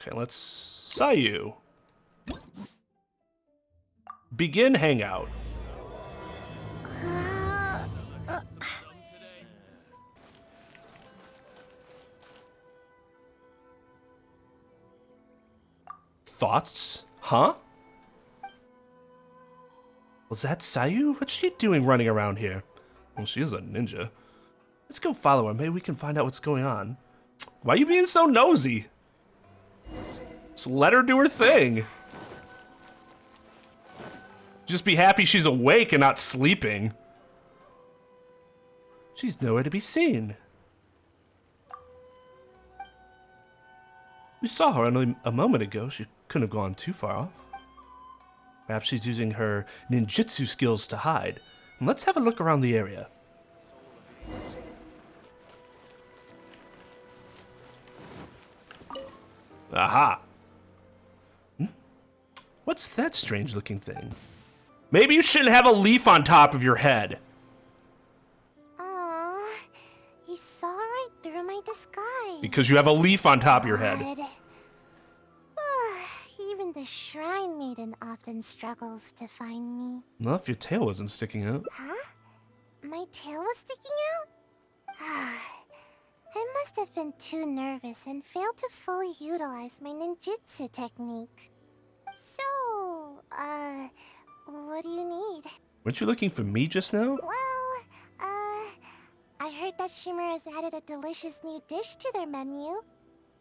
Okay, let's Sayu. Begin Hangout. Thoughts? Huh? Was that Sayu? What's she doing running around here? Well, she is a ninja. Let's go follow her. Maybe we can find out what's going on. Why are you being so nosy? Just let her do her thing. Just be happy she's awake and not sleeping. She's nowhere to be seen. We saw her only a moment ago. She couldn't have gone too far off. Perhaps she's using her ninjutsu skills to hide. Let's have a look around the area. Aha! What's that strange looking thing? Maybe you shouldn't have a leaf on top of your head. Aww, you saw right through my disguise. Because you have a leaf on top of your head. Even the shrine maiden often struggles to find me. Well, if your tail wasn't sticking out. Huh? My tail was sticking out? I must have been too nervous and failed to fully utilize my ninjutsu technique. So, what do you need? Weren't you looking for me just now? Well, I heard that Shimmer has added a delicious new dish to their menu.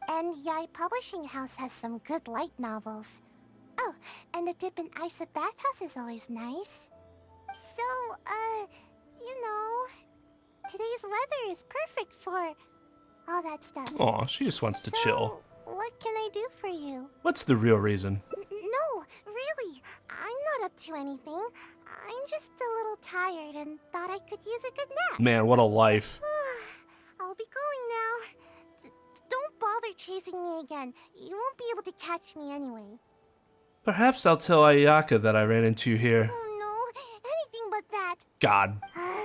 And Yai Publishing House has some good light novels. Oh, and the dip in ice at bathhouse is always nice. So, you know, today's weather is perfect for all that stuff. Aw, she just wants to chill. What can I do for you? What's the real reason? No, really, I'm not up to anything. I'm just a little tired and thought I could use a good nap. Man, what a life. I'll be going now. Don't bother chasing me again. You won't be able to catch me anyway. Perhaps I'll tell Ayaka that I ran into you here. Oh no, anything but that. God,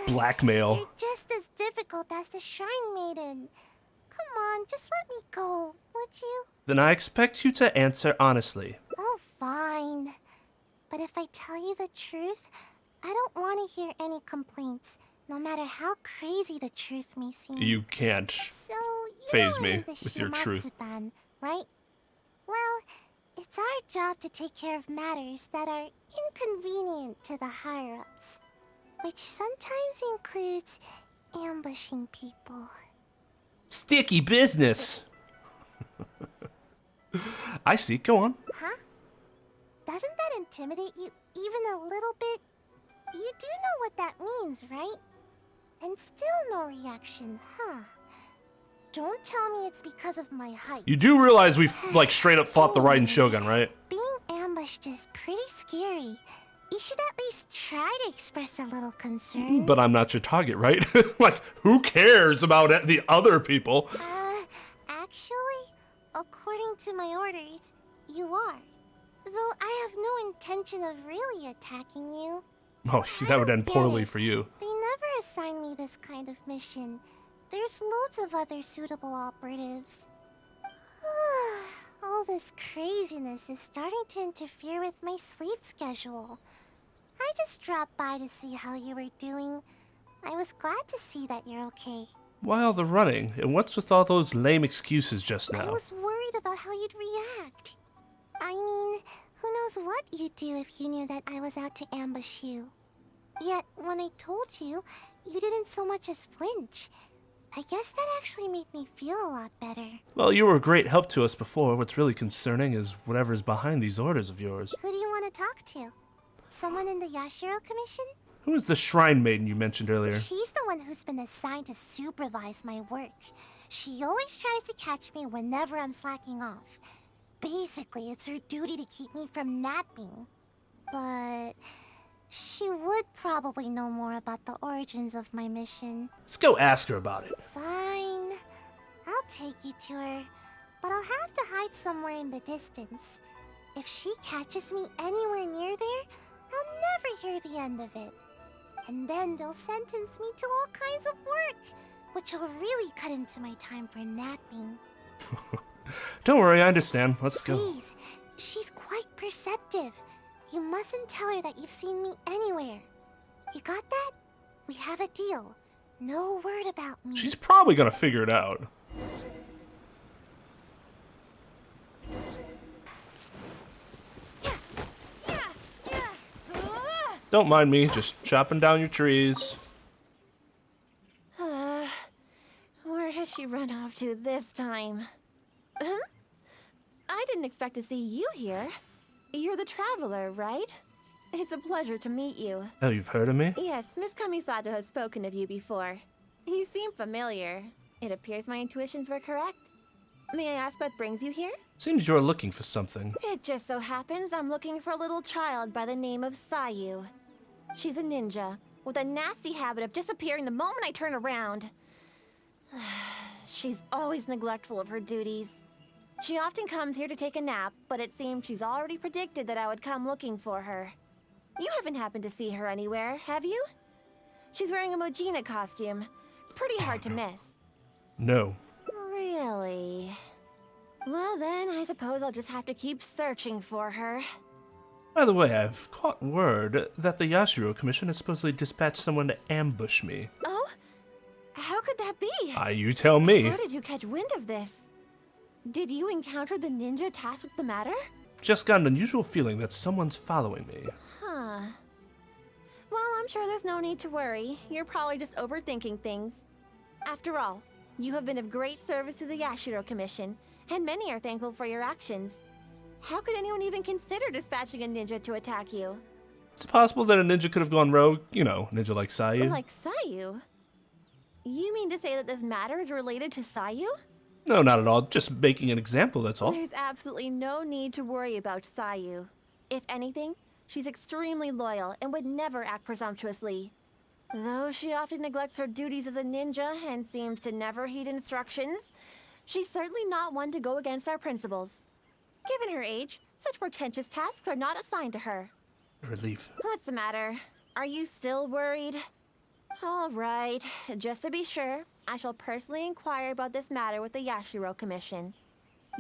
blackmail. You're just as difficult as the Shrine Maiden. Come on, just let me go, would you? Then I expect you to answer honestly. Oh, fine. But if I tell you the truth, I don't want to hear any complaints, no matter how crazy the truth may seem. You can't phase me with your truth. Right? Well, it's our job to take care of matters that are inconvenient to the higher-ups, which sometimes includes ambushing people. Sticky business. I see. Go on. Huh? Doesn't that intimidate you even a little bit? You do know what that means, right? And still no reaction, huh? Don't tell me it's because of my height. You do realize we like straight up fought the Raiden Shogun, right? Being ambushed is pretty scary. You should at least try to express a little concern. But I'm not your target, right? Like, who cares about the other people? Actually, according to my orders, you are. Though I have no intention of really attacking you. Oh, that would end poorly for you. They never assign me this kind of mission. There's loads of other suitable operatives. All this craziness is starting to interfere with my sleep schedule. I just dropped by to see how you were doing. I was glad to see that you're okay. Why all the running? And what's with all those lame excuses just now? I was worried about how you'd react. I mean, who knows what you'd do if you knew that I was out to ambush you. Yet, when I told you, you didn't so much as flinch. I guess that actually made me feel a lot better. Well, you were a great help to us before. What's really concerning is whatever's behind these orders of yours. Who do you want to talk to? Someone in the Yashiro Commission? Who is the Shrine Maiden you mentioned earlier? She's the one who's been assigned to supervise my work. She always tries to catch me whenever I'm slacking off. Basically, it's her duty to keep me from napping. But she would probably know more about the origins of my mission. Let's go ask her about it. Fine. I'll take you to her. But I'll have to hide somewhere in the distance. If she catches me anywhere near there, I'll never hear the end of it. And then they'll sentence me to all kinds of work, which will really cut into my time for napping. Don't worry, I understand. Let's go. Please. She's quite perceptive. You mustn't tell her that you've seen me anywhere. You got that? We have a deal. No word about me. She's probably gonna figure it out. Don't mind me, just chopping down your trees. Where has she run off to this time? I didn't expect to see you here. You're the traveler, right? It's a pleasure to meet you. Oh, you've heard of me? Yes, Miss Kamisato has spoken of you before. You seem familiar. It appears my intuitions were correct. May I ask what brings you here? Seems you're looking for something. It just so happens I'm looking for a little child by the name of Sayu. She's a ninja, with a nasty habit of disappearing the moment I turn around. She's always neglectful of her duties. She often comes here to take a nap, but it seems she's already predicted that I would come looking for her. You haven't happened to see her anywhere, have you? She's wearing a Mojina costume. Pretty hard to miss. No. Really? Well then, I suppose I'll just have to keep searching for her. By the way, I've caught word that the Yashiro Commission has supposedly dispatched someone to ambush me. Oh? How could that be? You tell me. How did you catch wind of this? Did you encounter the ninja tasked with the matter? Just got an unusual feeling that someone's following me. Huh. Well, I'm sure there's no need to worry. You're probably just overthinking things. After all, you have been of great service to the Yashiro Commission, and many are thankful for your actions. How could anyone even consider dispatching a ninja to attack you? It's possible that a ninja could have gone rogue. You know, ninja like Sayu. Like Sayu? You mean to say that this matter is related to Sayu? No, not at all. Just making an example, that's all. There's absolutely no need to worry about Sayu. If anything, she's extremely loyal and would never act presumptuously. Though she often neglects her duties as a ninja and seems to never heed instructions, she's certainly not one to go against our principles. Given her age, such portentous tasks are not assigned to her. Relief. What's the matter? Are you still worried? All right, just to be sure, I shall personally inquire about this matter with the Yashiro Commission.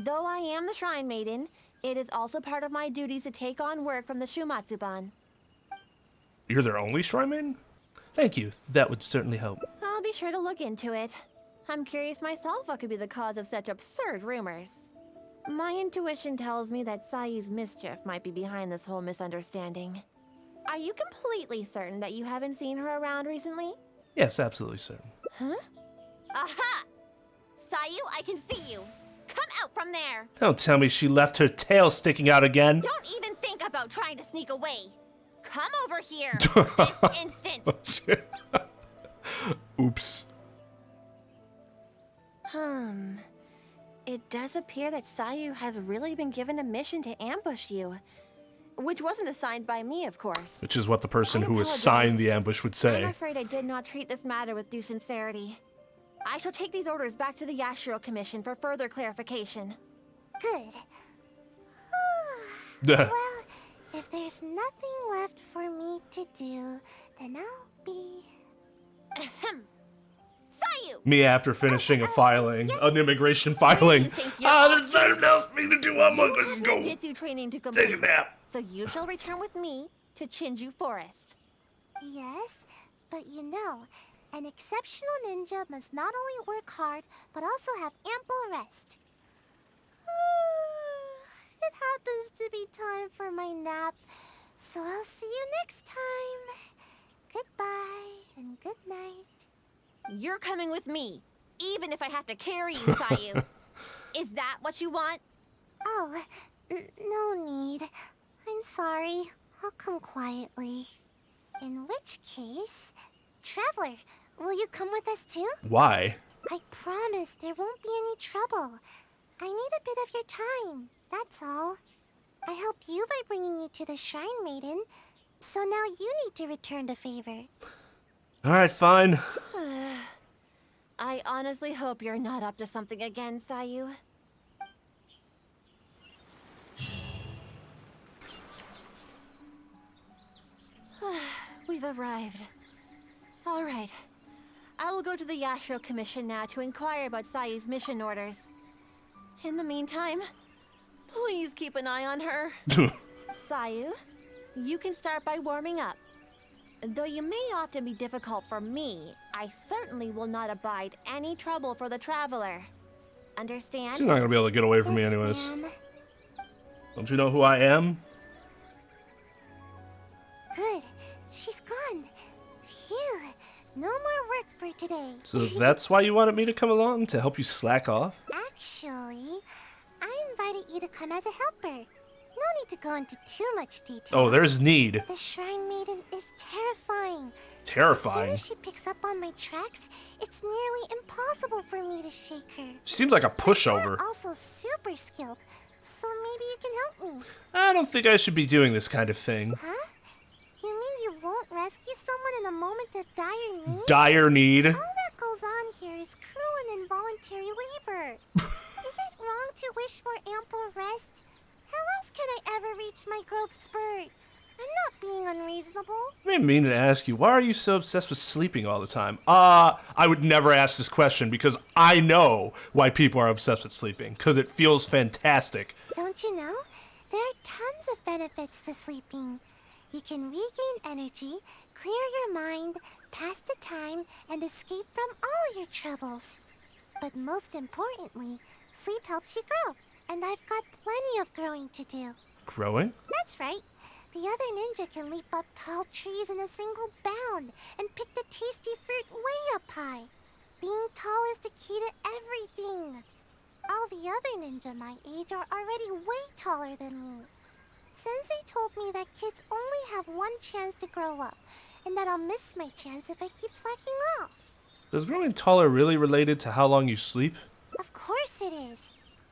Though I am the Shrine Maiden, it is also part of my duties to take on work from the Shumatsuban. You're their only shrine maiden? Thank you. That would certainly help. I'll be sure to look into it. I'm curious myself what could be the cause of such absurd rumors. My intuition tells me that Sayu's mischief might be behind this whole misunderstanding. Are you completely certain that you haven't seen her around recently? Yes, absolutely certain. Huh? Aha! Sayu, I can see you! Come out from there! Don't tell me she left her tail sticking out again. Don't even think about trying to sneak away! Come over here! This instant! Oops. It does appear that Sayu has really been given a mission to ambush you. Which wasn't assigned by me, of course. Which is what the person I who apologize. assigned the ambush would I'm say. afraid I did not treat this matter with due sincerity. I shall take these orders back to the Yashiro Commission for further clarification. Good. Well, if there's nothing left for me to do, then I'll be... Ahem. Sayu! Me after finishing a filing, an immigration filing. There's nothing else for me to do. I'm gonna just go Jitsu training to take complete. a nap. So you shall return with me to Chinju Forest. Yes, but you know, an exceptional ninja must not only work hard, but also have ample rest. It happens to be time for my nap, so I'll see you next time. Goodbye and good night. You're coming with me, even if I have to carry you, Sayu. Is that what you want? Oh, no need. I'm sorry. I'll come quietly. In which case, Traveler, will you come with us too? Why? I promise there won't be any trouble. I need a bit of your time, that's all. I helped you by bringing you to the Shrine Maiden, so now you need to return the favor. Alright, fine. I honestly hope you're not up to something again, Sayu. We've arrived. All right. I will go to the Yashiro Commission now to inquire about Sayu's mission orders. In the meantime, please keep an eye on her. Sayu, you can start by warming up. Though you may often be difficult for me, I certainly will not abide any trouble for the traveler. Understand? She's not gonna be able to get away from me Yes, anyways. ma'am. Don't you know who I am? Good. She's gone. Phew. No more work for today. So that's why you wanted me to come along, to help you slack off? Actually, I invited you to come as a helper. No need to go into too much detail. Oh, there's need. The Shrine Maiden is terrifying. Terrifying. As soon as she picks up on my tracks, it's nearly impossible for me to shake her. She seems like a You're pushover. also super skilled, so maybe you can help me. I don't think I should be doing this kind of thing. Huh? You mean you won't rescue someone in a moment of dire need? Dire need. All that goes on here is cruel and involuntary labor. Is it wrong to wish for ample rest? How else can I ever reach my growth spurt? I'm not being unreasonable. I didn't mean to ask you, why are you so obsessed with sleeping all the time? I would never ask this question because I know why people are obsessed with sleeping, because it feels fantastic. Don't you know? There are tons of benefits to sleeping. You can regain energy, clear your mind, pass the time, and escape from all your troubles. But most importantly, sleep helps you grow, and I've got plenty of growing to do. Growing? That's right. The other ninja can leap up tall trees in a single bound and pick the tasty fruit way up high. Being tall is the key to everything. All the other ninja my age are already way taller than me. Sensei told me that kids only have one chance to grow up, and that I'll miss my chance if I keep slacking off. Is growing taller really related to how long you sleep? Of course it is.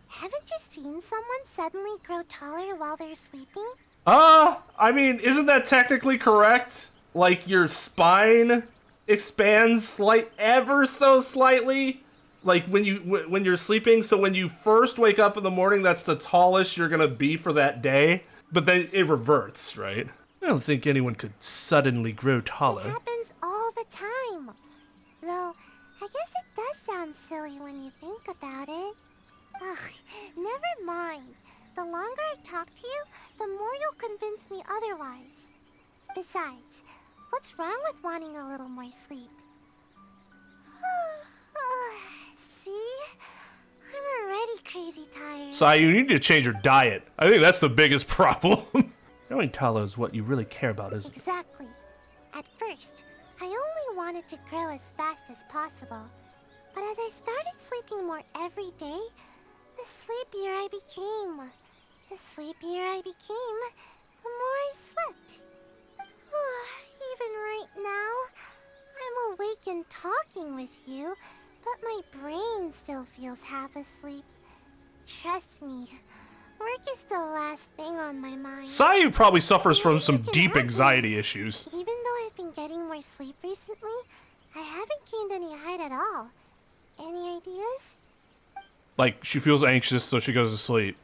Haven't you seen someone suddenly grow taller while they're sleeping? I mean, isn't that technically correct? Like, your spine expands ever so slightly? Like, when you're sleeping, so when you first wake up in the morning, that's the tallest you're gonna be for that day? But then it reverts, right? I don't think anyone could suddenly grow It taller. happens all the time. Though, I guess it does sound silly when you think about it. Ugh, never mind. The longer I talk to you, the more you'll convince me otherwise. Besides, what's wrong with wanting a little more sleep? See? I'm already crazy tired. Sayu, you need to change your diet. I think that's the biggest problem. Growing taller is what you really care about, isn't it? Exactly. At first, I only wanted to grow as fast as possible. But as I started sleeping more every day, the sleepier I became. The sleepier I became, the more I slept. Even right now, I'm awake and talking with you, but my brain still feels half asleep. Trust me, work is the last thing on my mind. Sayu probably suffers from some You can deep help me. anxiety issues. Even though I've been getting more sleep recently, I haven't gained any height at all. Any ideas? Like, she feels anxious, so she goes to sleep.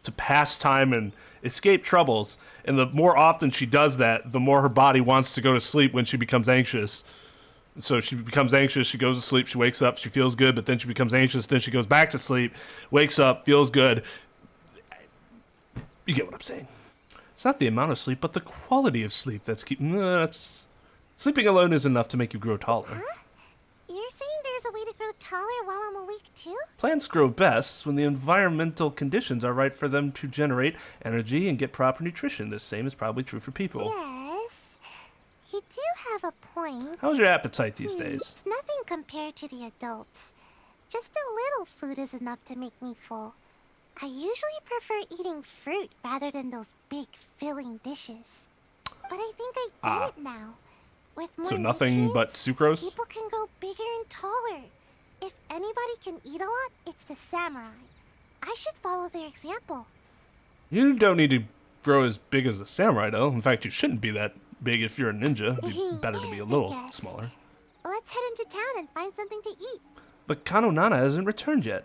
To pass time and escape troubles. And the more often she does that, the more her body wants to go to sleep when she becomes anxious. So she becomes anxious, she goes to sleep, she wakes up, she feels good, but then she becomes anxious, then she goes back to sleep, wakes up, feels good. You get what I'm saying. It's not the amount of sleep, but the quality of sleep that's keeping... Sleeping alone is enough to make you grow taller. Huh? You're saying there's a way to grow taller while I'm awake too? Plants grow best when the environmental conditions are right for them to generate energy and get proper nutrition. The same is probably true for people. Yes. You do have a point. How's your appetite these days? It's nothing compared to the adults. Just a little food is enough to make me full. I usually prefer eating fruit rather than those big filling dishes. But I think I get it now. With more So nothing but nutrients, sucrose? people can grow bigger and taller. If anybody can eat a lot, it's the samurai. I should follow their example. You don't need to grow as big as a samurai, though. In fact, you shouldn't be that big if you're a ninja. It'd be better to be a little Yes. smaller. Let's head into town and find something to eat. But Kano Nana hasn't returned yet.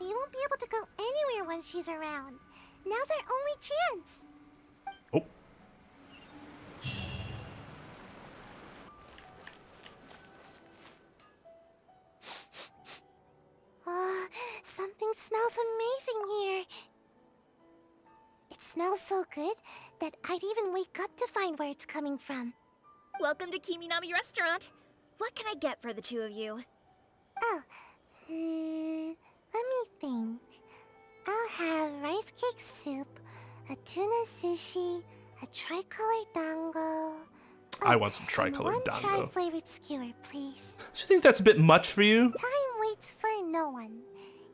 You won't be able to go anywhere when she's around. Now's our only chance. Oh. Something smells smells so good that I'd even wake up to find where it's coming from. Welcome to Kiminami Restaurant. What can I get for the two of you? Oh, let me think. I'll have rice cake soup, a tuna sushi, a tricolor dango. I want some tricolor and dango. one tri-flavored skewer, please. Do you think that's a bit much for you? Time waits for no one.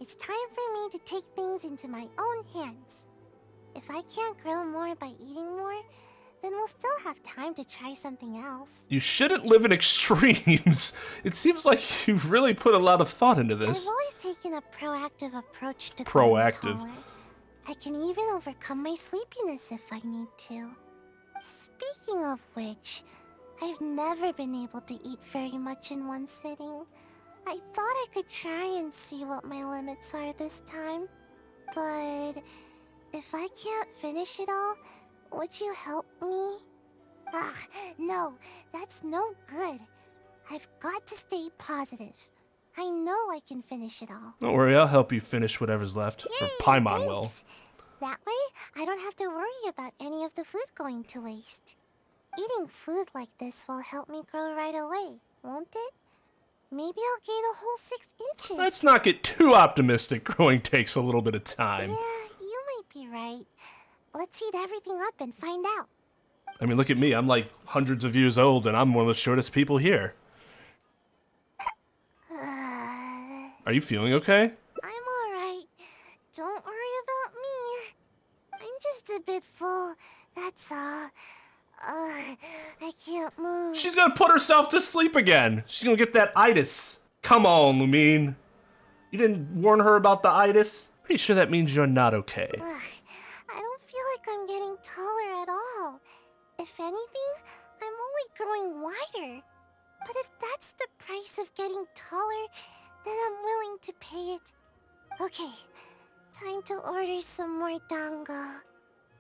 It's time for me to take things into my own hands. If I can't grow more by eating more, then we'll still have time to try something else. You shouldn't live in extremes. It seems like you've really put a lot of thought into this. I've always taken a proactive approach to Proactive. growing taller. I can even overcome my sleepiness if I need to. Speaking of which, I've never been able to eat very much in one sitting. I thought I could try and see what my limits are this time. But if I can't finish it all, would you help me? Ugh, no, that's no good. I've got to stay positive. I know I can finish it all. Don't worry, I'll help you finish whatever's left. Yay, Or Paimon will. thanks. That way, I don't have to worry about any of the food going to waste. Eating food like this will help me grow right away, won't it? Maybe I'll gain a whole 6 inches. Let's not get too optimistic. Growing takes a little bit of time. Yeah, you might be right. Let's heat everything up and find out. I mean, look at me. I'm like hundreds of years old, and I'm one of the shortest people here. Are you feeling okay? I'm alright. Don't worry about me. I'm just a bit full, that's all. I can't move. She's gonna put herself to sleep again. She's gonna get that itis. Come on, Lumine. You didn't warn her about the itis? Pretty sure that means you're not okay. I don't feel like I'm getting taller at all. If anything, I'm only growing wider. But if that's the price of getting taller, then I'm willing to pay it. Okay, time to order some more dango.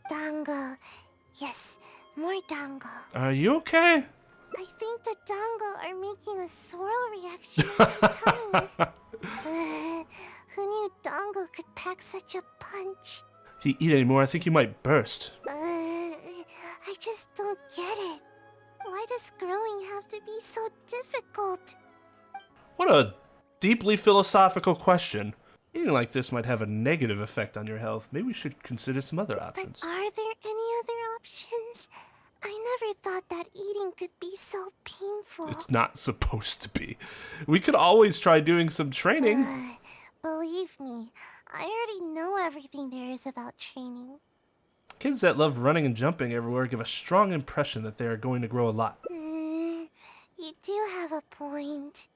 Dango. Yes, more dango. Are you okay? I think the dango are making a swirl reaction in my tummy. Who knew dango could pack such a punch? If you eat anymore, I think you might burst. I just don't get it. Why does growing have to be so difficult? What a deeply philosophical question. Eating like this might have a negative effect on your health. Maybe we should consider some other options. But are there any other options? I never thought that eating could be so painful. It's not supposed to be. We could always try doing some training. Believe me, I already know everything there is about training. Kids that love running and jumping everywhere give a strong impression that they are going to grow a lot. You do have a point.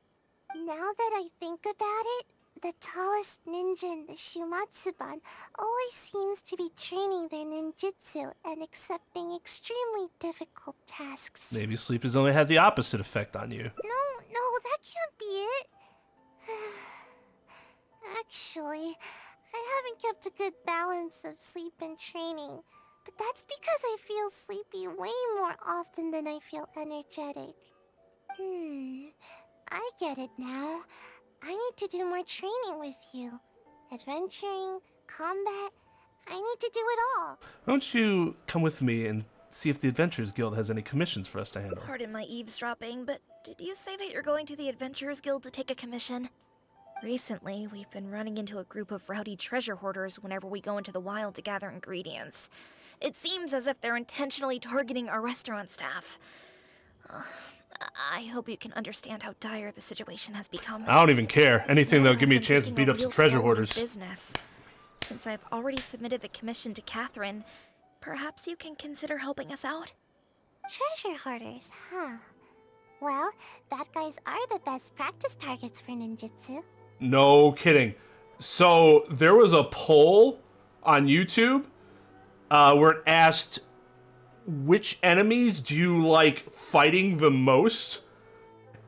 Now that I think about it, the tallest ninja in the Shumatsuban always seems to be training their ninjutsu and accepting extremely difficult tasks. Maybe sleep has only had the opposite effect on you. No, that can't be it. Actually, I haven't kept a good balance of sleep and training. But that's because I feel sleepy way more often than I feel energetic. I get it now. I need to do more training with you. Adventuring, combat, I need to do it all. Why don't you come with me and see if the Adventurers Guild has any commissions for us to handle? Pardon my eavesdropping, but did you say that you're going to the Adventurers Guild to take a commission? Recently, we've been running into a group of rowdy treasure hoarders whenever we go into the wild to gather ingredients. It seems as if they're intentionally targeting our restaurant staff. I hope you can understand how dire the situation has become. I don't even care. Anything that'll give me a It's chance to taking beat up real some treasure toll on hoarders. Business. Since I've already submitted the commission to Catherine, perhaps you can consider helping us out? Treasure hoarders, huh? Well, bad guys are the best practice targets for ninjutsu. No kidding. So there was a poll on YouTube where it asked, which enemies do you like fighting the most?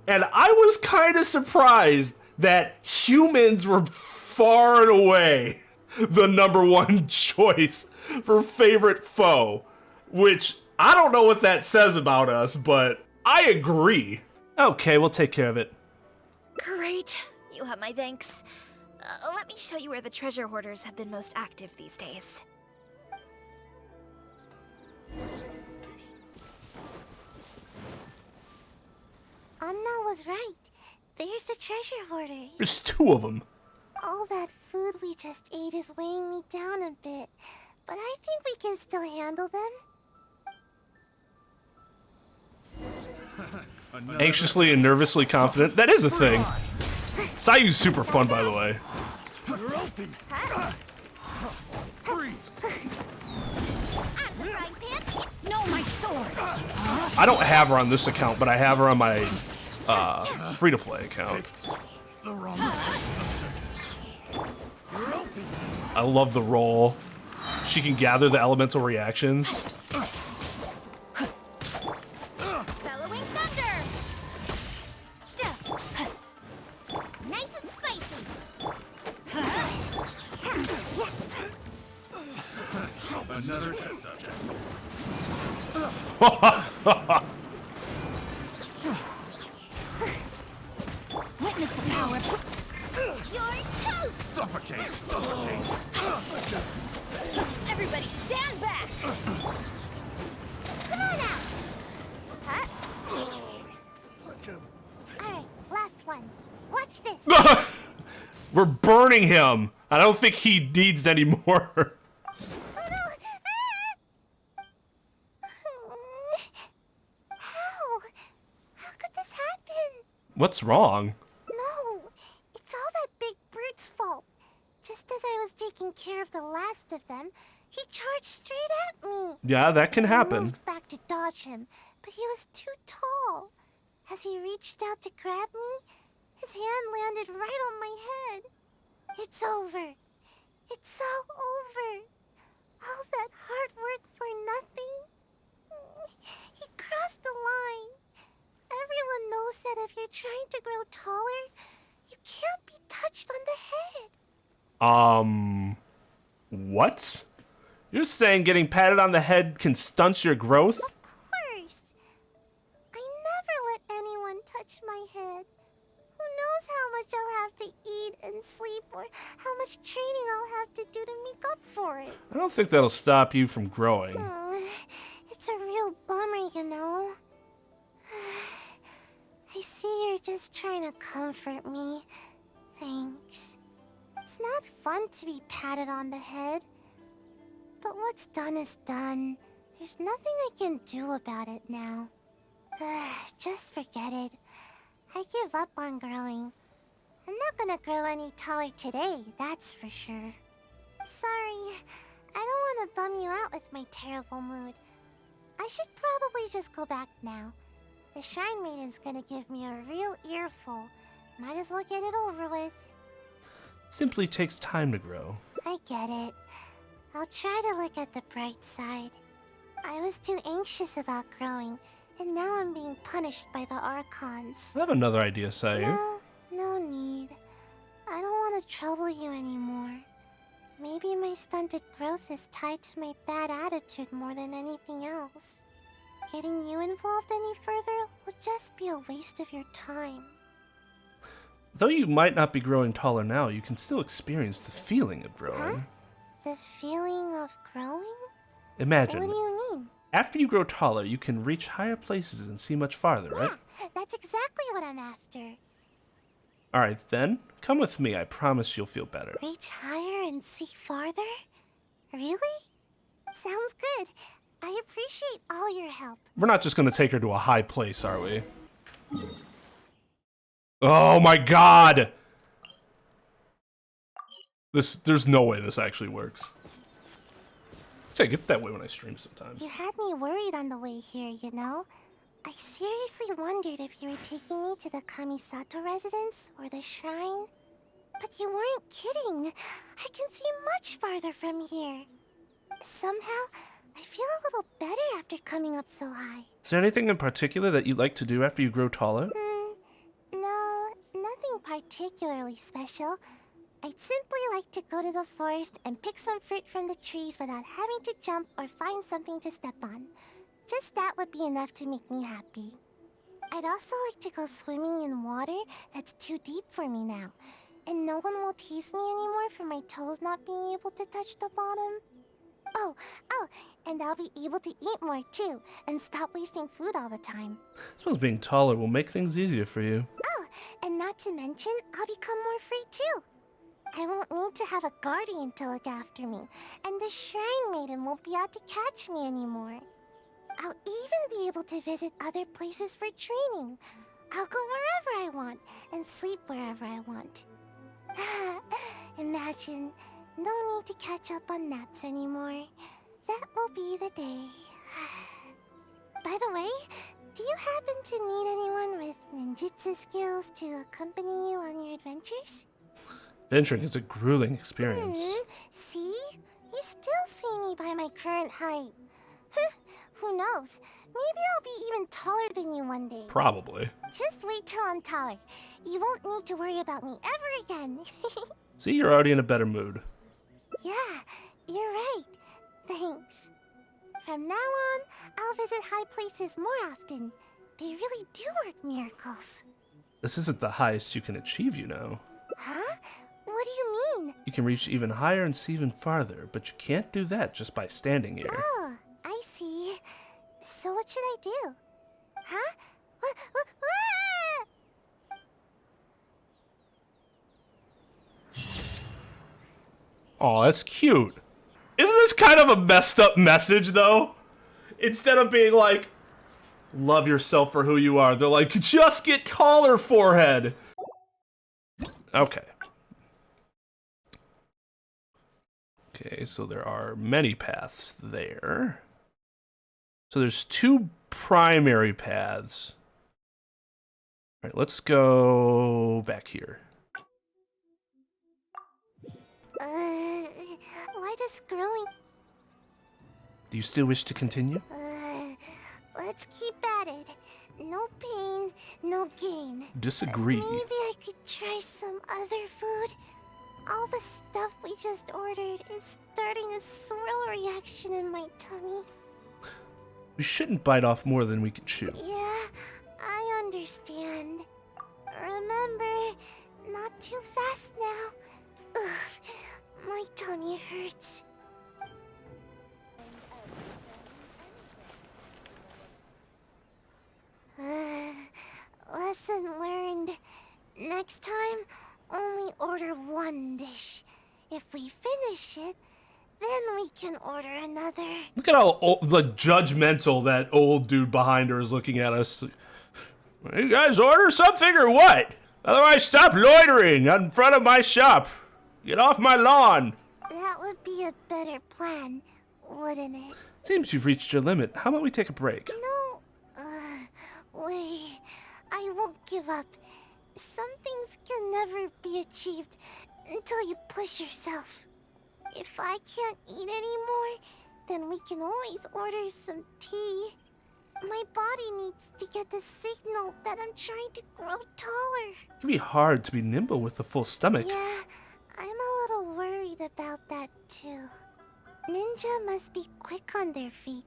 And I was kind of surprised that humans were far and away the #1 choice for favorite foe. Which, I don't know what that says about us, but I agree. Okay, we'll take care of it. Great. You have my thanks. Let me show you where the treasure hoarders have been most active these days. Anna was right. There's the treasure hoarders. There's 2 of them. All that food we just ate is weighing me down a bit, but I think we can still handle them. Anxiously and nervously confident. That is a thing. Sayu's super fun, by the way. You're open. Freeze. No, my sword! I don't have her on this account, but I have her on my free-to-play account. The wrong You're open. I love the roll. She can gather the elemental reactions. Bellowing thunder! Nice and spicy! Another test subject. Witness the power. You're toast! Suffocate! Suffocate! Everybody stand back! Come on out! Huh? Such a... Alright, last one. Watch this! We're burning him. I don't think he needs any more. Oh no! How? How could this happen? What's wrong? No, it's all that big brute's fault. Just as I was taking care of the last of them, he charged straight at me. Yeah, that can I happen. moved back to dodge him, but he was too tall. As he reached out to grab me, his hand landed right on my head. It's over. It's all over. All that hard work for nothing. He crossed the line. Everyone knows that if you're trying to grow taller, you can't be touched on the head. What? You're saying getting patted on the head can stunt your growth? Of course. I never let anyone touch my head. Who knows how much I'll have to eat and sleep, or how much training I'll have to do to make up for it. I don't think that'll stop you from growing. It's a real bummer, you know. I see you're just trying to comfort me. Thanks. It's not fun to be patted on the head. But what's done is done. There's nothing I can do about it now. Just forget it. I give up on growing. I'm not gonna grow any taller today, that's for sure. Sorry, I don't want to bum you out with my terrible mood. I should probably just go back now. The Shrine Maiden's gonna give me a real earful. Might as well get it over with. Simply takes time to grow. I get it. I'll try to look at the bright side. I was too anxious about growing, and now I'm being punished by the Archons. I have another idea, Sayu. No need. I don't want to trouble you anymore. Maybe my stunted growth is tied to my bad attitude more than anything else. Getting you involved any further will just be a waste of your time. Though you might not be growing taller now, you can still experience the feeling of growing. Huh? The feeling of growing? Imagine, What do you mean? after you grow taller, you can reach higher places and see much farther, right? Yeah, that's exactly what I'm after. Alright then, come with me, I promise you'll feel better. Reach higher and see farther? Really? Sounds good. I appreciate all your help. We're not just gonna take her to a high place, are we? Oh my god! There's no way this actually works. I get that way when I stream sometimes. You had me worried on the way here, you know? I seriously wondered if you were taking me to the Kamisato residence or the shrine. But you weren't kidding. I can see much farther from here. Somehow, I feel a little better after coming up so high. Is there anything in particular that you'd like to do after you grow taller? No, nothing particularly special. I'd simply like to go to the forest and pick some fruit from the trees without having to jump or find something to step on. Just that would be enough to make me happy. I'd also like to go swimming in water that's too deep for me now, and no one will tease me anymore for my toes not being able to touch the bottom. Oh, and I'll be able to eat more too, and stop wasting food all the time. Suppose being taller will make things easier for you. Oh, and not to mention, I'll become more free too. I won't need to have a guardian to look after me, and the Shrine Maiden won't be out to catch me anymore. I'll even be able to visit other places for training. I'll go wherever I want, and sleep wherever I want. Imagine, no need to catch up on naps anymore. That will be the day. By the way, do you happen to need anyone with ninjutsu skills to accompany you on your adventures? Venturing is a grueling experience. See? You still see me by my current height. Who knows? Maybe I'll be even taller than you one day. Probably. Just wait till I'm taller. You won't need to worry about me ever again. See, you're already in a better mood. Yeah, you're right. Thanks. From now on, I'll visit high places more often. They really do work miracles. This isn't the highest you can achieve, you know. Huh? What do you mean? You can reach even higher and see even farther, but you can't do that just by standing here. Oh, I see. So what should I do? Huh? What? Aw, that's cute. Isn't this kind of a messed up message, though? Instead of being like, love yourself for who you are, they're like, just get taller, forehead. Okay. Okay, so there are many paths there. So there's 2 primary paths. All right, let's go back here. Why does growing... Do you still wish to continue? Let's keep at it. No pain, no gain. Disagree. Maybe I could try some other food. All the stuff we just ordered is starting a swirl reaction in my tummy. We shouldn't bite off more than we can chew. Yeah, I understand. Remember, not too fast now. Ugh, my tummy hurts. Lesson learned. Next time, only order one dish. If we finish it, then we can order another. Look at how judgmental that old dude behind her is looking at us. You guys order something or what? Otherwise, stop loitering in front of my shop. Get off my lawn. That would be a better plan, wouldn't it? Seems you've reached your limit. How about we take a break? No, wait. I won't give up. Some things can never be achieved until you push yourself. If I can't eat anymore, then we can always order some tea. My body needs to get the signal that I'm trying to grow taller. It can be hard to be nimble with a full stomach. Yeah, I'm a little worried about that too. Ninja must be quick on their feet.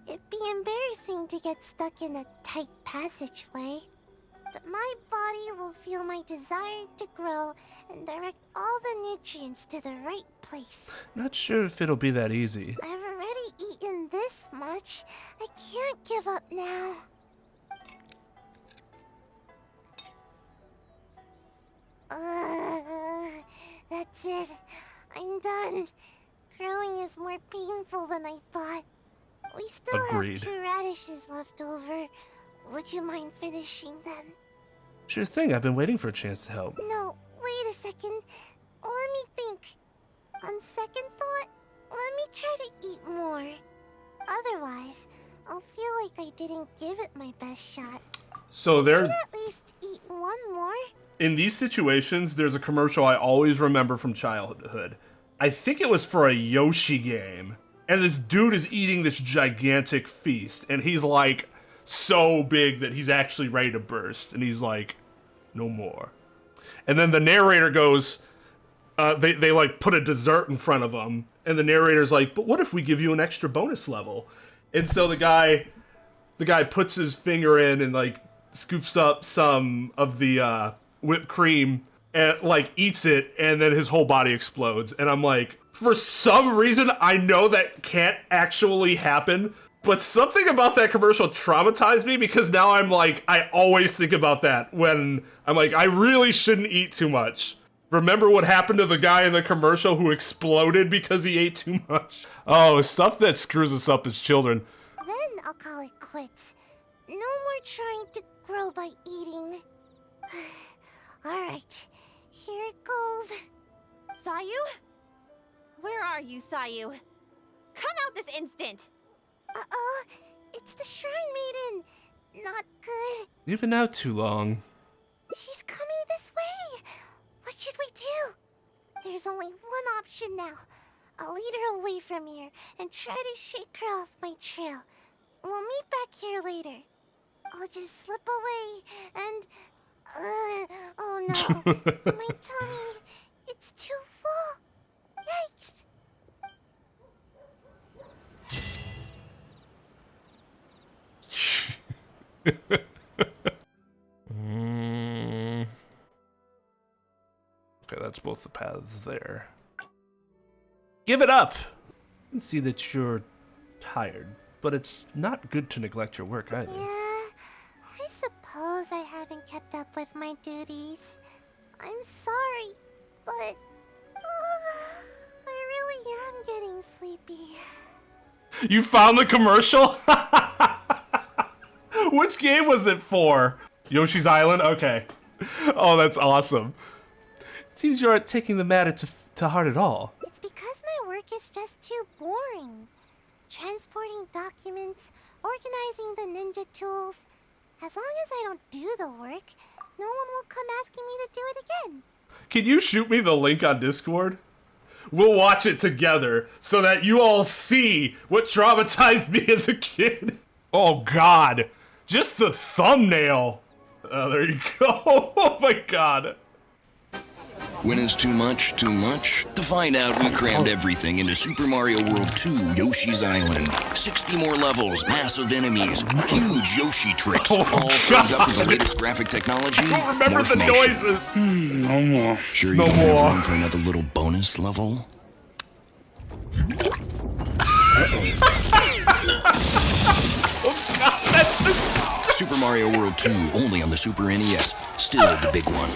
It'd be embarrassing to get stuck in a tight passageway. But my body will feel my desire to grow and direct all the nutrients to the right place. Not sure if it'll be that easy. I've already eaten this much. I can't give up now. That's it. I'm done. Growing is more painful than I thought. We still Agreed. have 2 radishes left over. Would you mind finishing them? Sure thing, I've been waiting for a chance to help. No, wait a second. Let me think. On second thought, let me try to eat more. Otherwise, I'll feel like I didn't give it my best shot. So Should at least eat one more. in these situations, there's a commercial I always remember from childhood. I think it was for a Yoshi game. And this dude is eating this gigantic feast, and he's like so big that he's actually ready to burst, and he's like, no more. And then the narrator goes, they like put a dessert in front of him, and the narrator's like, but what if we give you an extra bonus level? And so the guy puts his finger in and like scoops up some of the whipped cream and like eats it, and then his whole body explodes. And I'm like, For some reason, I know that can't actually happen, but something about that commercial traumatized me because now I'm like, I always think about that when I'm like, I really shouldn't eat too much. Remember what happened to the guy in the commercial who exploded because he ate too much? Oh, stuff that screws us up as children. Then I'll call it quits. No more trying to grow by eating. Alright, here it goes. Sayu? Where are you, Sayu? Come out this instant! Uh-oh, it's the Shrine Maiden. Not good. You've been out too long. She's coming this way. What should we do? There's only one option now. I'll lead her away from here and try to shake her off my trail. We'll meet back here later. I'll just slip away and... oh no. My tummy. It's too full. Yikes. Okay, that's both the paths there. Give it up! I can see that you're tired, but it's not good to neglect your work either. Yeah, I suppose I haven't kept up with my duties. I'm sorry, but I really am getting sleepy. You found the commercial? Which game was it for? Yoshi's Island? Okay. Oh, that's awesome. It seems you aren't taking the matter to heart at all. It's because my work is just too boring. Transporting documents, organizing the ninja tools. As long as I don't do the work, no one will come asking me to do it again. Can you shoot me the link on Discord? We'll watch it together so that you all see what traumatized me as a kid. Oh God, just the thumbnail. Oh, there you go. Oh my God. When is too much too much? To find out, we crammed everything into Super Mario World 2 Yoshi's Island. 60 more levels, massive enemies, huge Yoshi tricks, all filled up with the latest graphic technology. I don't remember the noises. No more. Sure you don't have room for another little bonus level? Oh God, that's the... Super Mario World 2, only on the Super NES. Still the big one.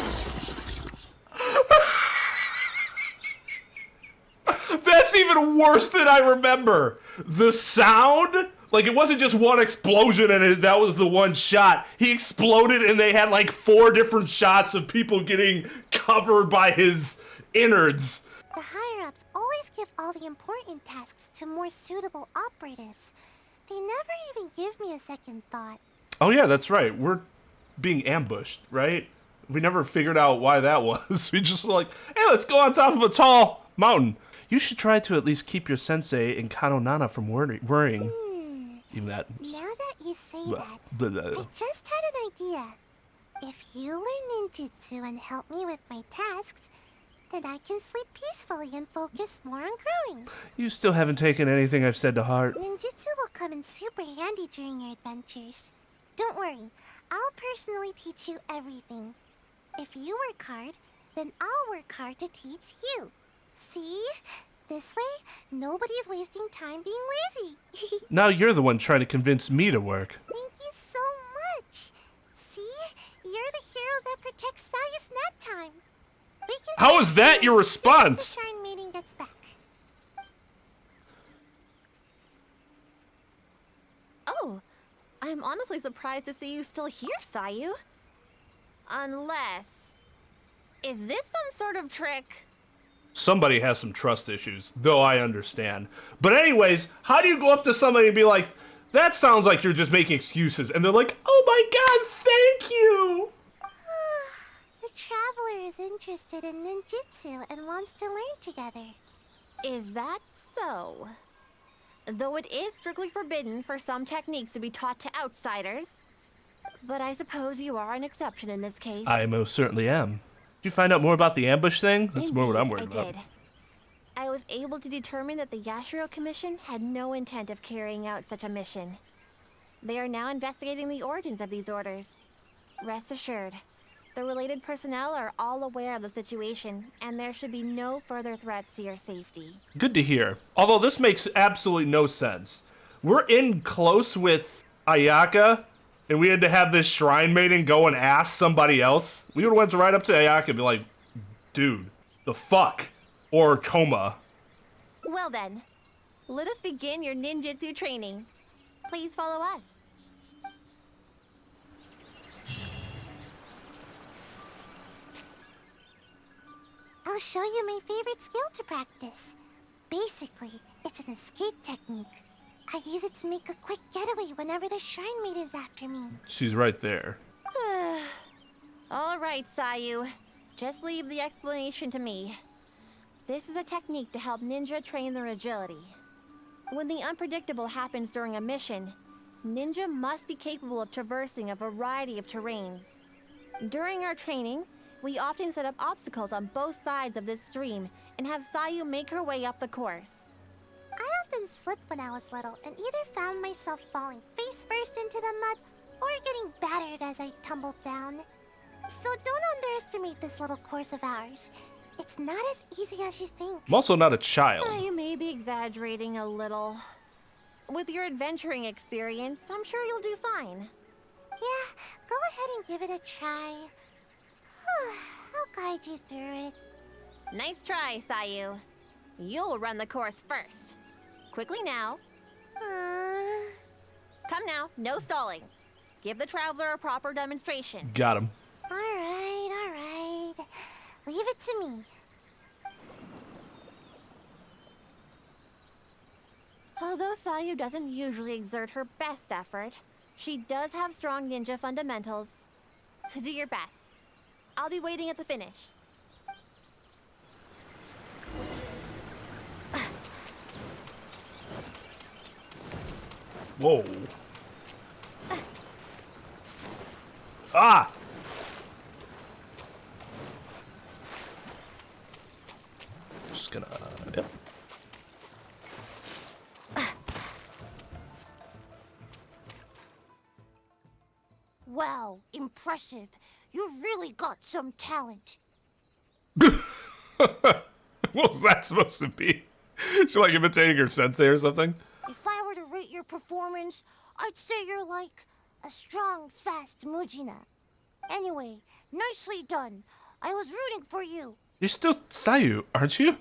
That's even worse than I remember. The sound, like it wasn't just one explosion and that was the one shot. He exploded and they had like 4 different shots of people getting covered by his innards. The higher-ups always give all the important tasks to more suitable operatives. They never even give me a second thought. Oh yeah, that's right. We're being ambushed, right? We never figured out why that was. We just were like, hey, let's go on top of a tall mountain. You should try to at least keep your sensei and Kanonana from worrying. Even that. Now that you say that, Blah, blah. I just had an idea. If you learn ninjutsu and help me with my tasks, then I can sleep peacefully and focus more on growing. You still haven't taken anything I've said to heart. Ninjutsu will come in super handy during your adventures. Don't worry, I'll personally teach you everything. If you work hard, then I'll work hard to teach you. See? This way, nobody's wasting time being lazy. Now you're the one trying to convince me to work. Thank you so much. See? You're the hero that protects Sayu's nap time. We can How is that your as soon as response? the Shrine Maiden gets back. Oh, I'm honestly surprised to see you still here, Sayu. Unless... Is this some sort of trick? Somebody has some trust issues, though I understand. But anyways, how do you go up to somebody and be like, that sounds like you're just making excuses, and they're like, oh my God, thank you! The traveler is interested in ninjutsu and wants to learn together. Is that so? Though it is strictly forbidden for some techniques to be taught to outsiders. But I suppose you are an exception in this case. I most certainly am. Did you find out more about the ambush thing? That's more what I'm worried I about. did. I was able to determine that the Yashiro Commission had no intent of carrying out such a mission. They are now investigating the origins of these orders. Rest assured, The related personnel are all aware of the situation, and there should be no further threats to your safety. Good to hear. Although this makes absolutely no sense. We're in close with Ayaka, and we had to have this shrine maiden go and ask somebody else. We would have went right up to Ayaka and be like, dude, the fuck? Or Koma. Well then, let us begin your ninjutsu training. Please follow us. I'll show you my favorite skill to practice. Basically, it's an escape technique. I use it to make a quick getaway whenever the shrine maid is after me. She's right there. All right, Sayu. Just leave the explanation to me. This is a technique to help ninja train their agility. When the unpredictable happens during a mission, ninja must be capable of traversing a variety of terrains. During our training, we often set up obstacles on both sides of this stream and have Sayu make her way up the course. I often slipped when I was little and either found myself falling face first into the mud or getting battered as I tumbled down. So don't underestimate this little course of ours. It's not as easy as you think. I'm also not a child. You may be exaggerating a little. With your adventuring experience, I'm sure you'll do fine. Yeah, go ahead and give it a try. I'll guide you through it. Nice try, Sayu. You'll run the course first. Quickly now. Come now, no stalling. Give the traveler a proper demonstration. Got him. All right. Leave it to me. Although Sayu doesn't usually exert her best effort, she does have strong ninja fundamentals. Do your best. I'll be waiting at the finish. Whoa. Ah! Just gonna... Yep. Wow, impressive. You really got some talent. What was that supposed to be? She like imitating her sensei or something? If I were to rate your performance, I'd say you're like a strong, fast Mujina. Anyway, nicely done. I was rooting for you. You're still Sayu, aren't you?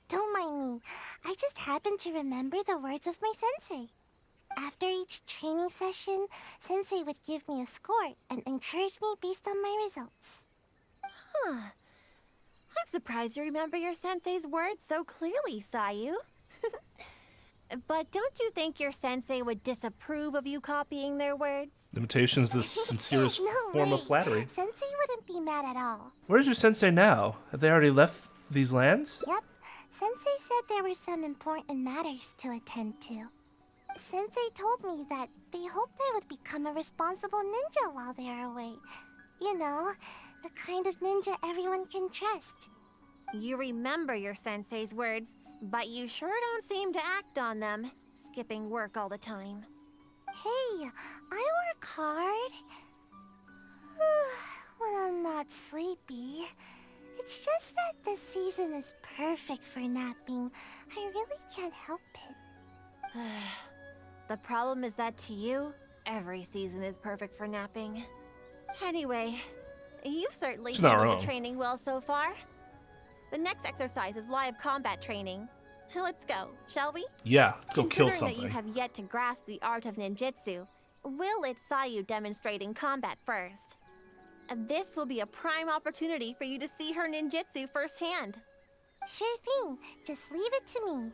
Don't mind me. I just happened to remember the words of my sensei. After each training session, sensei would give me a score and encourage me based on my results. Huh. I'm surprised you remember your sensei's words so clearly, Sayu. But don't you think your sensei would disapprove of you copying their words? Imitation's the sincerest No form way. of flattery. Sensei wouldn't be mad at all. Where's your sensei now? Have they already left these lands? Yep. Sensei said there were some important matters to attend to. Sensei told me that they hoped I would become a responsible ninja while they are away. You know, the kind of ninja everyone can trust. You remember your sensei's words, but you sure don't seem to act on them, skipping work all the time. Hey, I work hard. When I'm not sleepy. It's just that the season is perfect for napping. I really can't help it. The problem is that to you, every season is perfect for napping. Anyway, you've certainly She's not handled wrong. the training well so far. The next exercise is live combat training. Let's go, shall we? Yeah, let's go kill Considering that you something. have yet to grasp the art of ninjutsu, we'll let Sayu demonstrate in combat first. And this will be a prime opportunity for you to see her ninjutsu firsthand. Sure thing. Just leave it to me.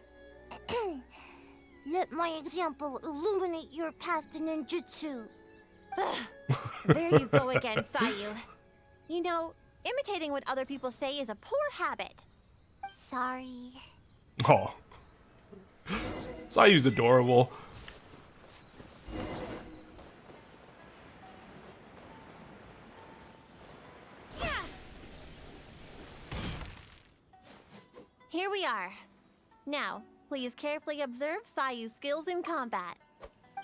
Let my example illuminate your path to ninjutsu. There you go again, Sayu. You know, imitating what other people say is a poor habit. Sorry. Oh. Sayu's adorable. Here we are. Now, please carefully observe Sayu's skills in combat.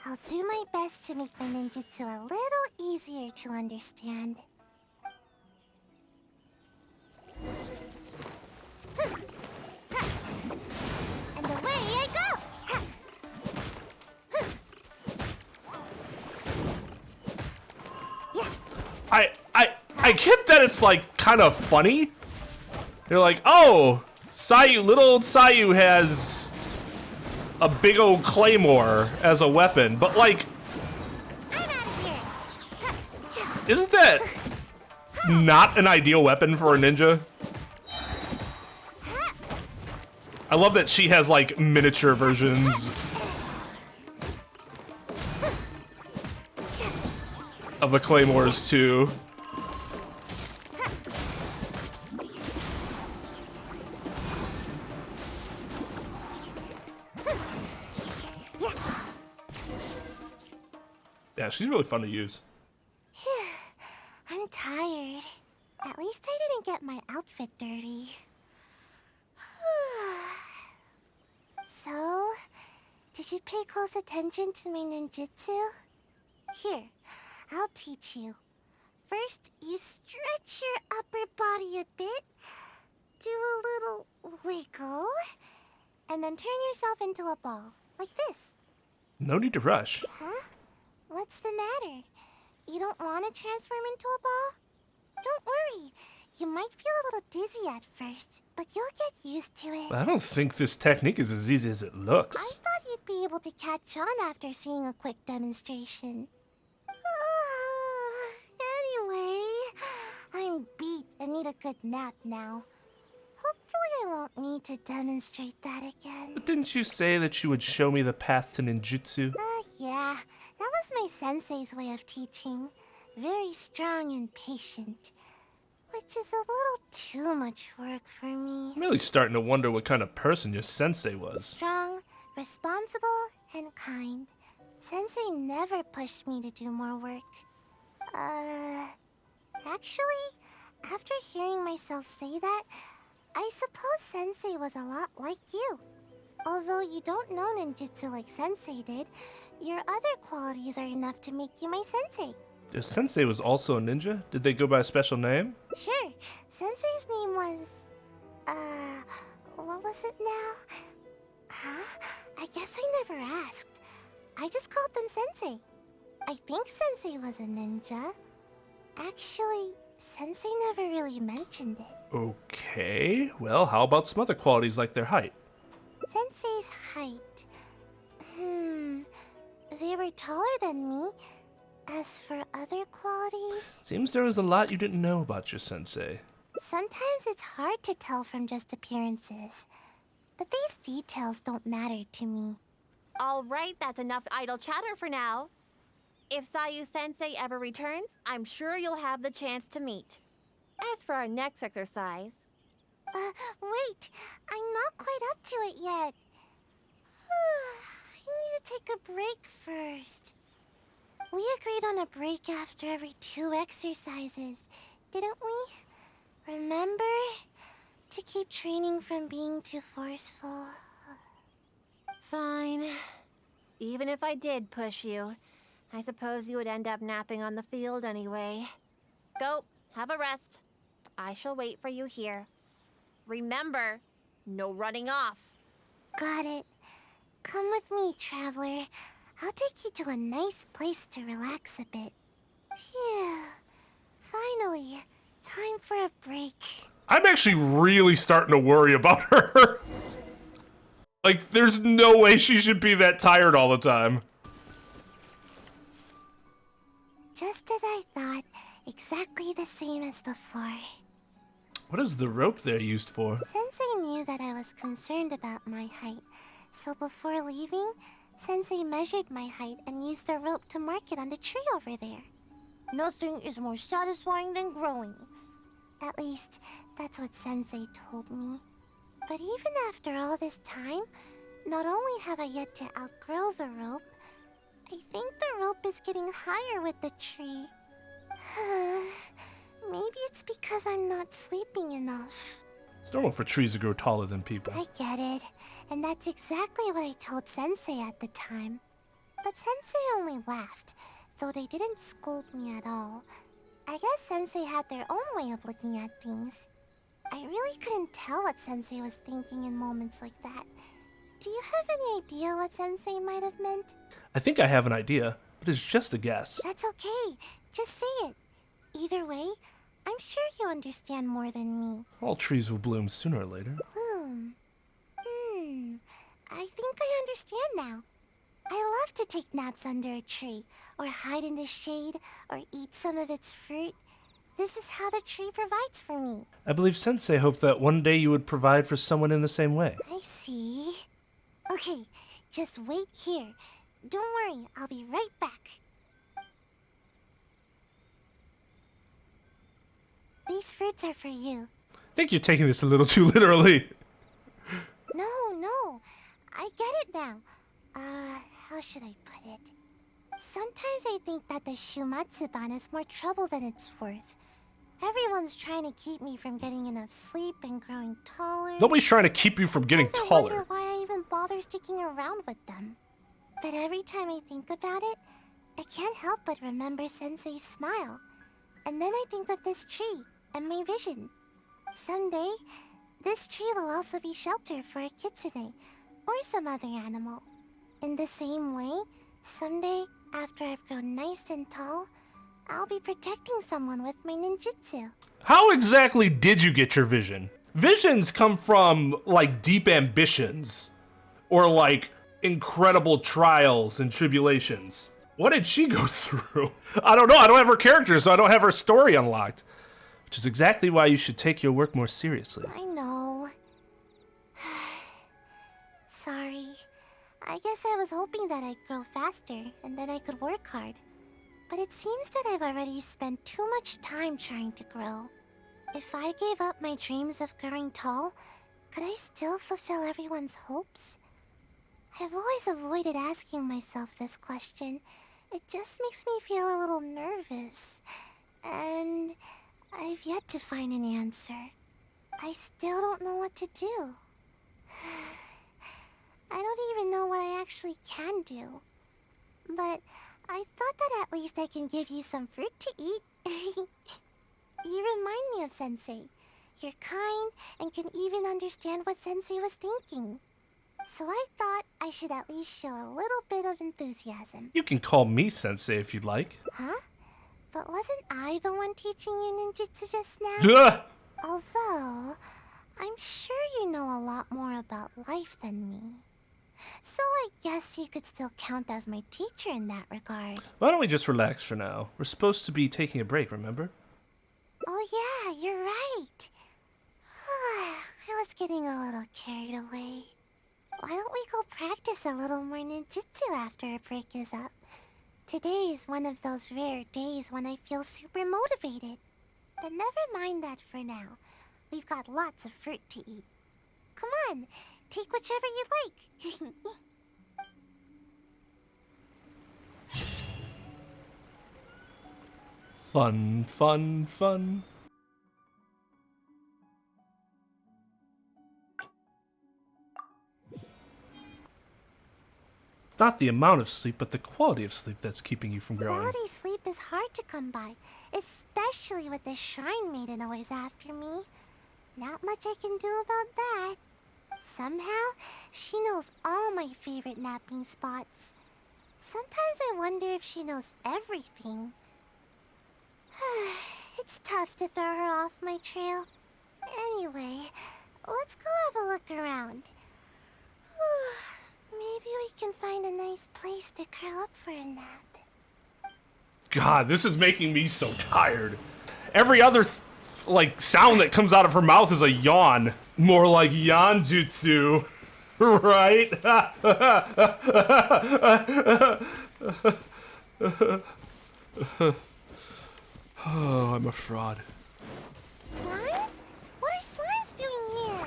I'll do my best to make my ninjutsu a little easier to understand. I get that it's like kind of funny. They're like, oh, Sayu, little old Sayu has a big old claymore as a weapon, but like, I'm out of here. isn't that not an ideal weapon for a ninja? I love that she has like miniature versions of the claymores too. Yeah, she's really fun to use. I'm tired. At least I didn't get my outfit dirty. So, did you pay close attention to my ninjutsu? Here, I'll teach you. First, you stretch your upper body a bit, do a little wiggle, and then turn yourself into a ball, like this. No need to rush. Huh? What's the matter? You don't want to transform into a ball? Don't worry. You might feel a little dizzy at first, but you'll get used to it. I don't think this technique is as easy as it looks. I thought you'd be able to catch on after seeing a quick demonstration. Anyway, I'm beat and need a good nap now. Hopefully I won't need to demonstrate that again. But didn't you say that you would show me the path to ninjutsu? Yeah, that was my sensei's way of teaching. Very strong and patient. Which is a little too much work for me. I'm really starting to wonder what kind of person your sensei was. Strong, responsible, and kind. Sensei never pushed me to do more work. Actually, after hearing myself say that, I suppose Sensei was a lot like you. Although you don't know ninjutsu like Sensei did, your other qualities are enough to make you my sensei. Your sensei was also a ninja? Did they go by a special name? Sure, Sensei's name was... what was it now? Huh? I guess I never asked. I just called them Sensei. I think Sensei was a ninja. Actually, Sensei never really mentioned it. Okay, well, how about some other qualities like their height? Sensei's height... They were taller than me. As for other qualities... Seems there was a lot you didn't know about your sensei. Sometimes it's hard to tell from just appearances. But these details don't matter to me. All right, that's enough idle chatter for now. If Sayu Sensei ever returns, I'm sure you'll have the chance to meet. As for our next exercise... Wait! I'm not quite up to it yet. I need to take a break first. We agreed on a break after every 2 exercises, didn't we? Remember? To keep training from being too forceful. Fine. Even if I did push you, I suppose you would end up napping on the field anyway. Go, have a rest. I shall wait for you here. Remember, no running off. Got it. Come with me, traveler. I'll take you to a nice place to relax a bit. Phew. Finally, time for a break. I'm actually really starting to worry about her. Like, there's no way she should be that tired all the time. Just as I thought, exactly the same as before. What is the rope they're used for? Sensei knew that I was concerned about my height, so before leaving, Sensei measured my height and used the rope to mark it on the tree over there. Nothing is more satisfying than growing. At least, that's what Sensei told me. But even after all this time, not only have I yet to outgrow the rope, I think the rope is getting higher with the tree. Maybe it's because I'm not sleeping enough. It's normal for trees to grow taller than people. I get it. And that's exactly what I told Sensei at the time. But Sensei only laughed, though they didn't scold me at all. I guess Sensei had their own way of looking at things. I really couldn't tell what Sensei was thinking in moments like that. Do you have any idea what Sensei might have meant? I think I have an idea, but it's just a guess. That's okay. Just say it. Either way, I'm sure you understand more than me. All trees will bloom sooner or later. I think I understand now. I love to take naps under a tree, or hide in the shade, or eat some of its fruit. This is how the tree provides for me. I believe Sensei hoped that one day you would provide for someone in the same way. I see. Okay, just wait here. Don't worry, I'll be right back. These fruits are for you. I think you're taking this a little too literally. No, I get it now. How should I put it? Sometimes I think that the Shumatsuban is more trouble than it's worth. Everyone's trying to keep me from getting enough sleep and growing taller. Nobody's trying to keep you from getting Sometimes I wonder taller. why I even bother sticking around with them. But every time I think about it, I can't help but remember Sensei's smile. And then I think of this tree and my vision. Someday, this tree will also be shelter for a kitsune or some other animal. In the same way, someday, after I've grown nice and tall, I'll be protecting someone with my ninjutsu. How exactly did you get your vision? Visions come from, like, deep ambitions. Or, like, incredible trials and tribulations. What did she go through? I don't know. I don't have her character, so I don't have her story unlocked. Which is exactly why you should take your work more seriously. I know. Sorry. I guess I was hoping that I'd grow faster, and then I could work hard. But it seems that I've already spent too much time trying to grow. If I gave up my dreams of growing tall, could I still fulfill everyone's hopes? I've always avoided asking myself this question. It just makes me feel a little nervous. And I've yet to find an answer. I still don't know what to do. I don't even know what I actually can do. But I thought that at least I can give you some fruit to eat. You remind me of Sensei. You're kind and can even understand what Sensei was thinking. So I thought I should at least show a little bit of enthusiasm. You can call me Sensei if you'd like. Huh? But wasn't I the one teaching you ninjutsu just now? Duh! Although, I'm sure you know a lot more about life than me. So I guess you could still count as my teacher in that regard. Why don't we just relax for now? We're supposed to be taking a break, remember? Oh yeah, you're right. I was getting a little carried away. Why don't we go practice a little more ninjutsu after our break is up? Today is one of those rare days when I feel super motivated. But never mind that for now. We've got lots of fruit to eat. Come on, take whichever you like. Fun, fun, fun. It's not the amount of sleep, but the quality of sleep that's keeping you from growing. Quality sleep is hard to come by, especially with the shrine maiden always after me. Not much I can do about that. Somehow, she knows all my favorite napping spots. Sometimes I wonder if she knows everything. It's tough to throw her off my trail. Anyway, let's go have a look around. Maybe we can find a nice place to curl up for a nap. God, this is making me so tired. Every other, like, sound that comes out of her mouth is a yawn. More like yawn jutsu, right? Oh, I'm a fraud. Slimes? What are slimes doing here?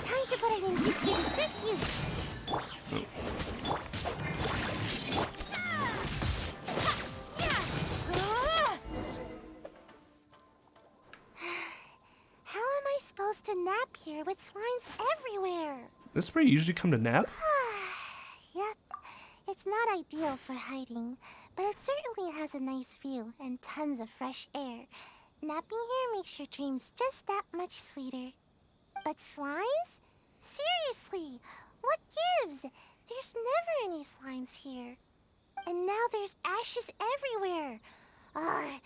Time to put it in jutsu to good use. How am I supposed to nap here with slimes everywhere? This is where you usually come to nap? Yep. It's not ideal for hiding, but it certainly has a nice view and tons of fresh air. Napping here makes your dreams just that much sweeter. But slimes? Seriously, what gives? There's never any slimes here. And now there's ashes everywhere. I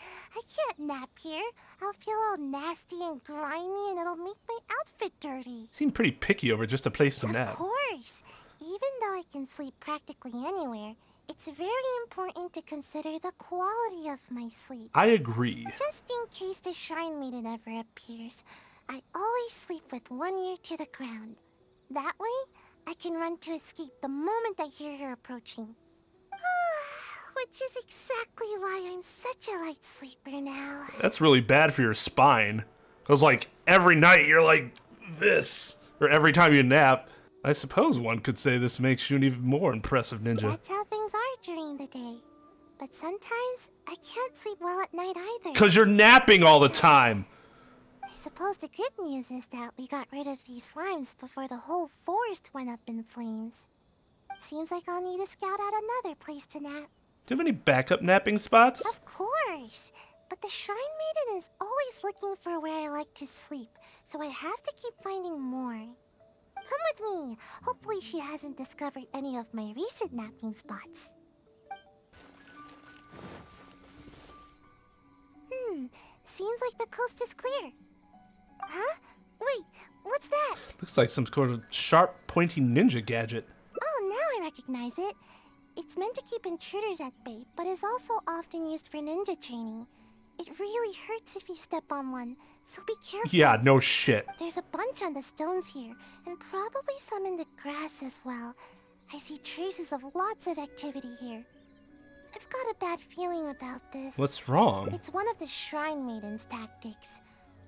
can't nap here. I'll feel all nasty and grimy and it'll make my outfit dirty. Seem pretty picky over just a place to Of nap. course. Even though I can sleep practically anywhere, it's very important to consider the quality of my sleep. I agree. Just in case the Shrine Maiden ever appears, I always sleep with one ear to the ground. That way, I can run to escape the moment I hear her approaching. Which is exactly why I'm such a light sleeper now. That's really bad for your spine. Cause like every night you're like this, or every time you nap. I suppose one could say this makes you an even more impressive ninja. That's how things are during the day. But sometimes, I can't sleep well at night either. Cause you're napping all the time. I suppose the good news is that we got rid of these slimes before the whole forest went up in flames. Seems like I'll need to scout out another place to nap. Do you have any backup napping spots? Of course! But the Shrine Maiden is always looking for where I like to sleep, so I have to keep finding more. Come with me! Hopefully she hasn't discovered any of my recent napping spots. Seems like the coast is clear. Huh? Wait, what's that? Looks like some sort of sharp, pointy ninja gadget. Oh, now I recognize it. It's meant to keep intruders at bay, but is also often used for ninja training. It really hurts if you step on one, so be careful. Yeah, no shit. There's a bunch on the stones here, and probably some in the grass as well. I see traces of lots of activity here. I've got a bad feeling about this. What's wrong? It's one of the Shrine Maiden's tactics.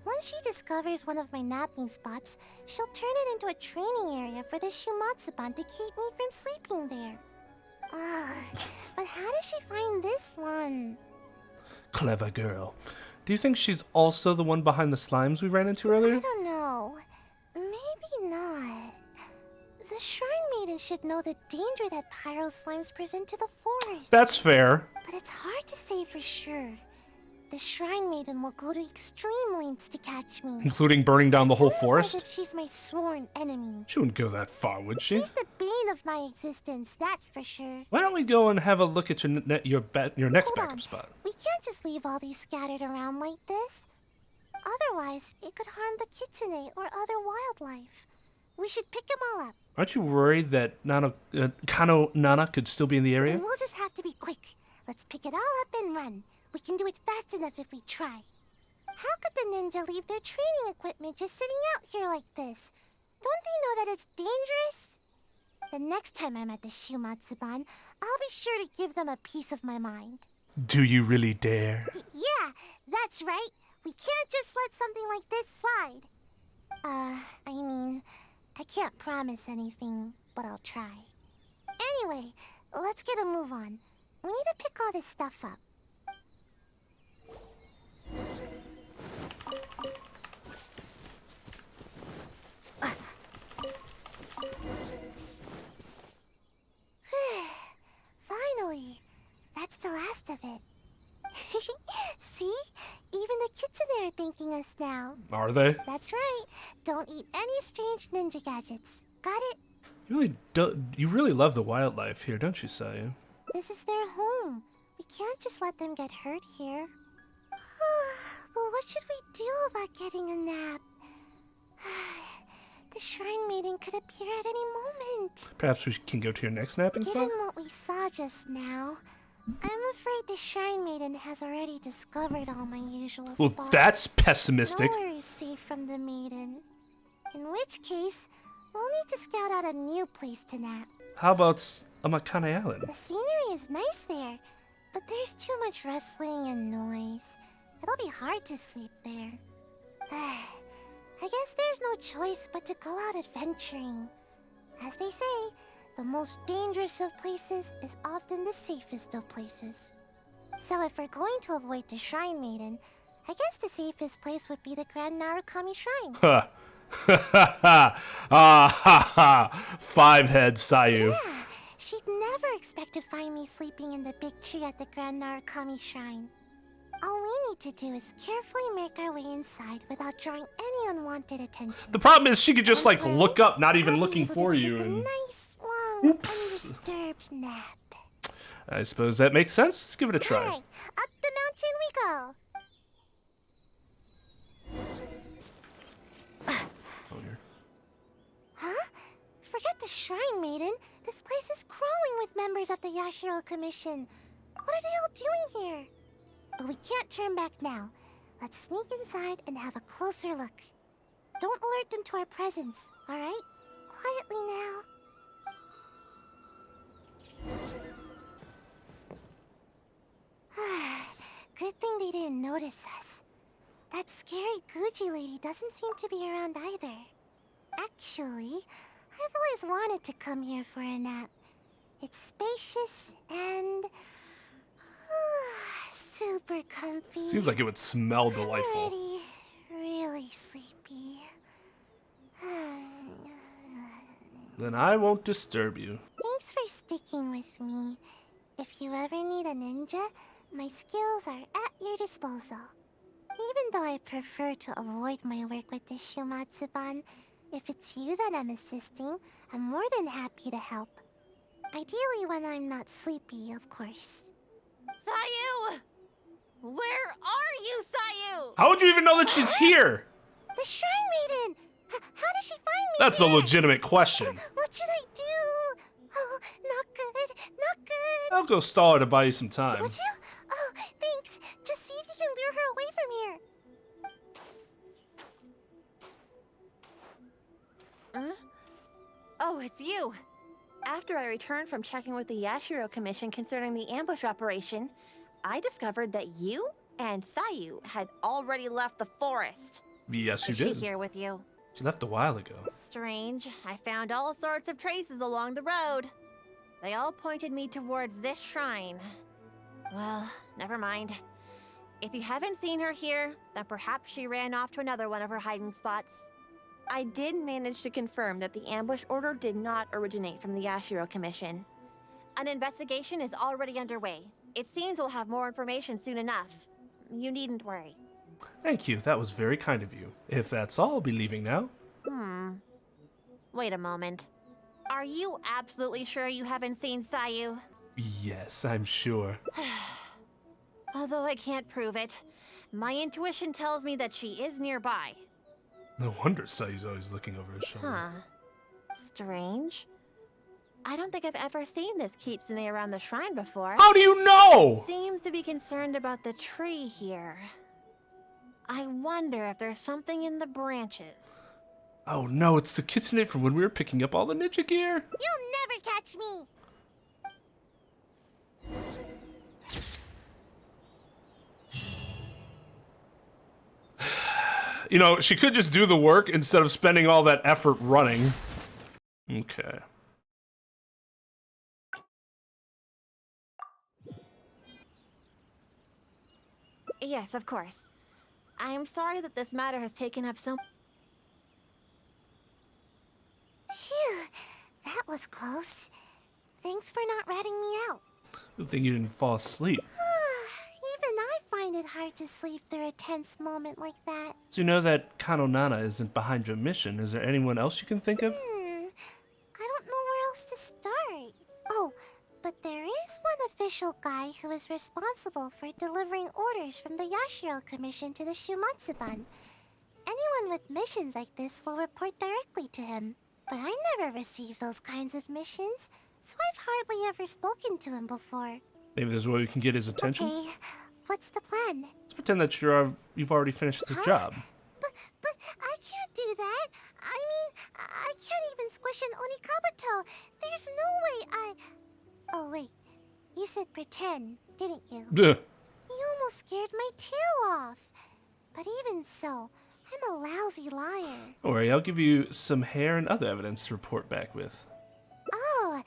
Once she discovers one of my napping spots, she'll turn it into a training area for the Shumatsuban to keep me from sleeping there. But how did she find this one? Clever girl. Do you think she's also the one behind the slimes we ran into earlier? I don't know. Maybe not. The Shrine Maiden should know the danger that pyro slimes present to the forest. That's fair. But it's hard to say for sure. The Shrine Maiden will go to extreme lengths to catch me. Including burning down the whole It's forest? as if she's my sworn enemy. She wouldn't go that far, would she? She's the bane of my existence, that's for sure. Why don't we go and have a look at your next Hold backup on. spot? We can't just leave all these scattered around like this. Otherwise, it could harm the kitsune or other wildlife. We should pick them all up. Aren't you worried that Kano Nana could still be in the area? And we'll just have to be quick. Let's pick it all up and run. We can do it fast enough if we try. How could the ninja leave their training equipment just sitting out here like this? Don't they know that it's dangerous? The next time I'm at the Shumatsuban, I'll be sure to give them a piece of my mind. Do you really dare? Yeah, that's right. We can't just let something like this slide. I mean, I can't promise anything, but I'll try. Anyway, let's get a move on. We need to pick all this stuff up. Finally, that's the last of it. See? Even the kitsune are thanking us now. Are they? That's right. Don't eat any strange ninja gadgets. Got it? You really love the wildlife here, don't you, Sayu? This is their home. We can't just let them get hurt here. Well, what should we do about getting a nap? The Shrine Maiden could appear at any moment. Perhaps we can go to your next napping Given spot? what we saw just now, I'm afraid the Shrine Maiden has already discovered all my usual Well, spots. that's pessimistic. Nowhere is safe from the Maiden. In which case, we'll need to scout out a new place to nap. How about Amakane Island? The scenery is nice there, but there's too much rustling and noise. It'll be hard to sleep there. I guess there's no choice but to go out adventuring. As they say, the most dangerous of places is often the safest of places. So if we're going to avoid the Shrine Maiden, I guess the safest place would be the Grand Narukami Shrine. Ha! Ha ha! 5-head Sayu. Yeah, she'd never expect to find me sleeping in the big tree at the Grand Narukami Shrine. All we need to do is carefully make our way inside without drawing any unwanted attention. The problem is she could just like Once look up, not even I'll be looking able for to you, take a and nice, long, Oops. undisturbed nap. I suppose that makes sense. Let's give it a try. Alright, up the in we go. Oh, here. Huh? Forget the shrine, maiden. This place is crawling with members of the Yashiro Commission. What are they all doing here? But we can't turn back now. Let's sneak inside and have a closer look. Don't alert them to our presence, alright? Quietly now. Good thing they didn't notice us. That scary Gucci lady doesn't seem to be around either. Actually, I've always wanted to come here for a nap. It's spacious and super comfy. Seems like it would smell delightful. Already really sleepy. Then I won't disturb you. Thanks for sticking with me. If you ever need a ninja, my skills are at your disposal. Even though I prefer to avoid my work with the Shumatsuban, if it's you that I'm assisting, I'm more than happy to help. Ideally when I'm not sleepy, of course. Sayu! Where are you, Sayu? How would you even know that she's here? The Shrine Maiden! How did she find me? That's a here? legitimate question. What should I do? Oh, not good, not good. I'll go stall her to buy you some time. Would you? Oh, thanks. Just see if you can lure her away from here. Oh, it's you. After I returned from checking with the Yashiro Commission concerning the ambush operation, I discovered that you and Sayu had already left the forest. Yes, you Is she did. here with you? She left a while ago. Strange. I found all sorts of traces along the road. They all pointed me towards this shrine. Well, never mind. If you haven't seen her here, then perhaps she ran off to another one of her hiding spots. I did manage to confirm that the ambush order did not originate from the Yashiro Commission. An investigation is already underway. It seems we'll have more information soon enough. You needn't worry. Thank you. That was very kind of you. If that's all, I'll be leaving now. Wait a moment. Are you absolutely sure you haven't seen Sayu? Yes, I'm sure. Although I can't prove it, my intuition tells me that she is nearby. No wonder Sayu's always looking over his shoulder. Huh. Strange. I don't think I've ever seen this kitsune around the shrine before. How do you know? Seems to be concerned about the tree here. I wonder if there's something in the branches. Oh no, it's the kitsune from when we were picking up all the ninja gear. You'll never catch me. You know, she could just do the work instead of spending all that effort running. Okay. Yes, of course. I'm sorry that this matter has taken up so... Phew, that was close. Thanks for not ratting me out. Good thing you didn't fall asleep. Even I find it hard to sleep through a tense moment like that. So you know that Kano Nana isn't behind your mission. Is there anyone else you can think of? I don't know where else to start. Oh, but there is one official guy who is responsible for delivering orders from the Yashiro Commission to the Shumatsuban. Anyone with missions like this will report directly to him. But I never received those kinds of missions, so I've hardly ever spoken to him before. Maybe there's a way we can get his attention? Okay, what's the plan? Let's pretend that you've already finished the job. But I can't do that. I mean, I can't even squish an Onikabuto. There's no way I... Oh, wait. You said pretend, didn't you? Duh. You almost scared my tail off. But even so, I'm a lousy liar. Don't worry, I'll give you some hair and other evidence to report back with. Oh,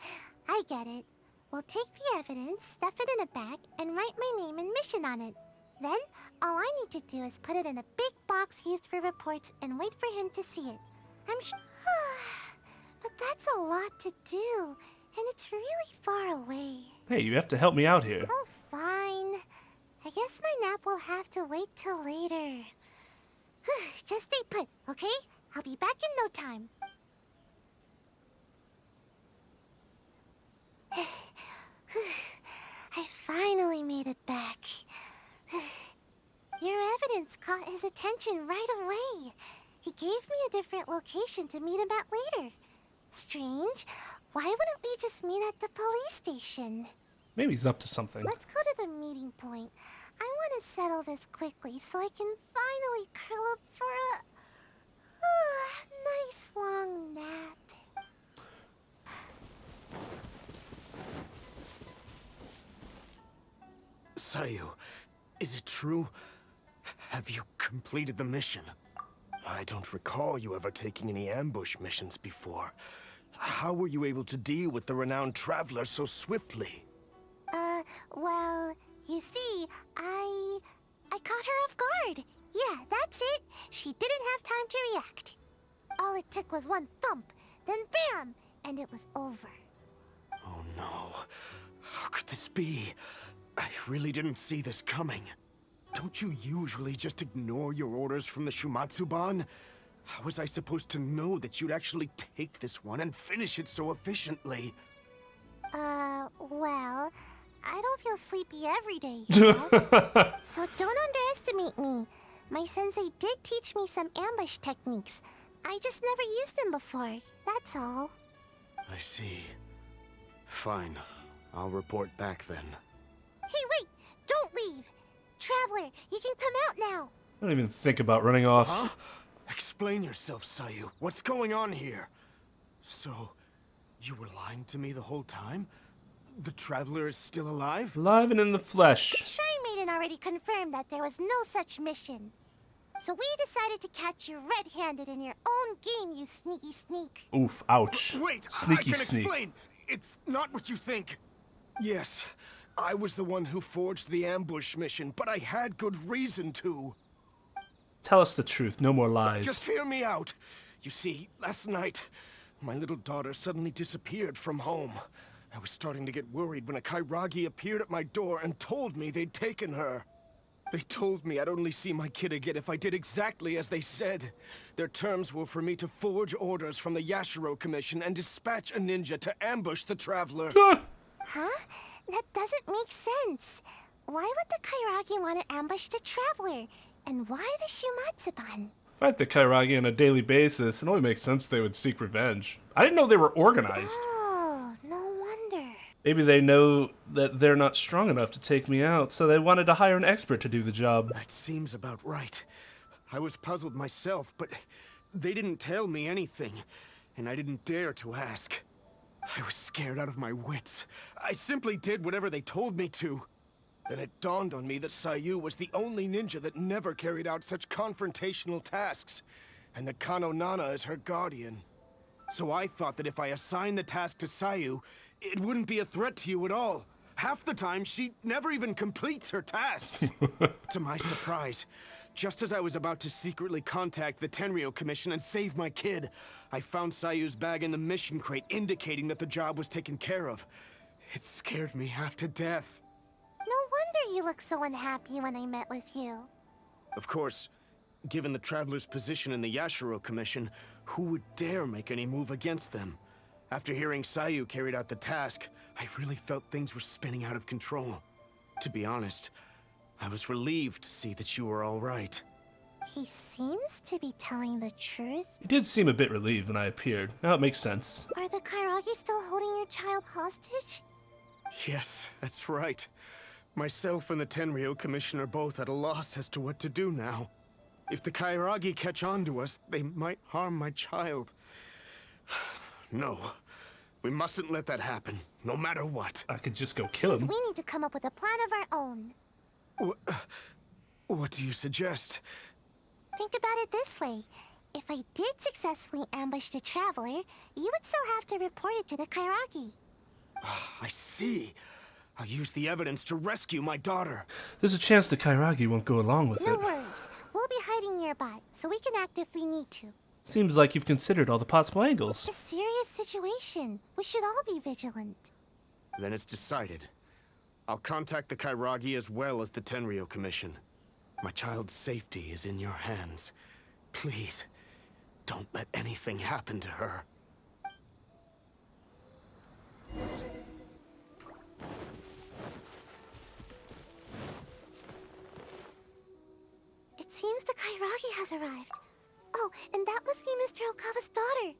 I get it. We'll take the evidence, stuff it in a bag, and write my name and mission on it. Then, all I need to do is put it in a big box used for reports and wait for him to see it. I'm sure... But that's a lot to do, and it's really far away. Hey, you have to help me out here. Oh, fine. I guess my nap will have to wait till later. Just stay put, okay? I'll be back in no time. I finally made it back. Your evidence caught his attention right away. He gave me a different location to meet him at later. Strange. Why wouldn't we just meet at the police station? Maybe he's up to something. Let's go to the meeting point. I want to settle this quickly so I can finally curl up for a nice long nap. Sayu, is it true? Have you completed the mission? I don't recall you ever taking any ambush missions before. How were you able to deal with the renowned traveler so swiftly? Well, you see, I caught her off guard. Yeah, that's it. She didn't have time to react. All it took was one thump, then bam, and it was over. Oh no. How could this be? I really didn't see this coming. Don't you usually just ignore your orders from the Shumatsuban? How was I supposed to know that you'd actually take this one and finish it so efficiently? Well, I don't feel sleepy every day, you know? So don't underestimate me. My sensei did teach me some ambush techniques. I just never used them before, that's all. I see. Fine. I'll report back then. Hey, wait! Don't leave! Traveler, you can come out now! I don't even think about running off. Huh? Explain yourself, Sayu. What's going on here? So, you were lying to me the whole time? The traveler is still alive? Alive and in the flesh. Shrine Maiden already confirmed that there was no such mission. So we decided to catch you red-handed in your own game, you sneaky sneak. Oof, ouch. Wait, Sneaky I can sneak. explain. It's not what you think. Yes, I was the one who forged the ambush mission, but I had good reason to. Tell us the truth, no more lies. Just hear me out. You see, last night, my little daughter suddenly disappeared from home. I was starting to get worried when a Kairagi appeared at my door and told me they'd taken her. They told me I'd only see my kid again if I did exactly as they said. Their terms were for me to forge orders from the Yashiro Commission and dispatch a ninja to ambush the traveler. Huh? That doesn't make sense. Why would the Kairagi want to ambush the traveler? And why the Shumatsuban? Fight the Kairagi on a daily basis. It only makes sense they would seek revenge. I didn't know they were organized. Oh, no wonder. Maybe they know that they're not strong enough to take me out, so they wanted to hire an expert to do the job. That seems about right. I was puzzled myself, but they didn't tell me anything, and I didn't dare to ask. I was scared out of my wits. I simply did whatever they told me to. Then it dawned on me that Sayu was the only ninja that never carried out such confrontational tasks, and that Kano Nana is her guardian. So I thought that if I assigned the task to Sayu, it wouldn't be a threat to you at all. Half the time, she never even completes her tasks. To my surprise, just as I was about to secretly contact the Tenryo Commission and save my kid, I found Sayu's bag in the mission crate indicating that the job was taken care of. It scared me half to death. No wonder you looked so unhappy when I met with you. Of course, given the Traveler's position in the Yashiro Commission, who would dare make any move against them? After hearing Sayu carried out the task, I really felt things were spinning out of control. To be honest, I was relieved to see that you were all right. He seems to be telling the truth. He did seem a bit relieved when I appeared. Now it makes sense. Are the Kairagi still holding your child hostage? Yes, that's right. Myself and the Tenryo Commission are both at a loss as to what to do now. If the Kairagi catch on to us, they might harm my child. No, we mustn't let that happen, no matter what. I could just go kill him. We need to come up with a plan of our own. What do you suggest? Think about it this way. If I did successfully ambush the Traveler, you would still have to report it to the Kairagi. I see. I'll use the evidence to rescue my daughter. There's a chance the Kairagi won't go along with No it. worries. We'll be hiding nearby, so we can act if we need to. Seems like you've considered all the possible angles. It's a serious situation. We should all be vigilant. Then it's decided. I'll contact the Kairagi as well as the Tenryo Commission. My child's safety is in your hands. Please, don't let anything happen to her. seems the Kairagi has arrived. Oh, and that must be Mr. Okawa's daughter.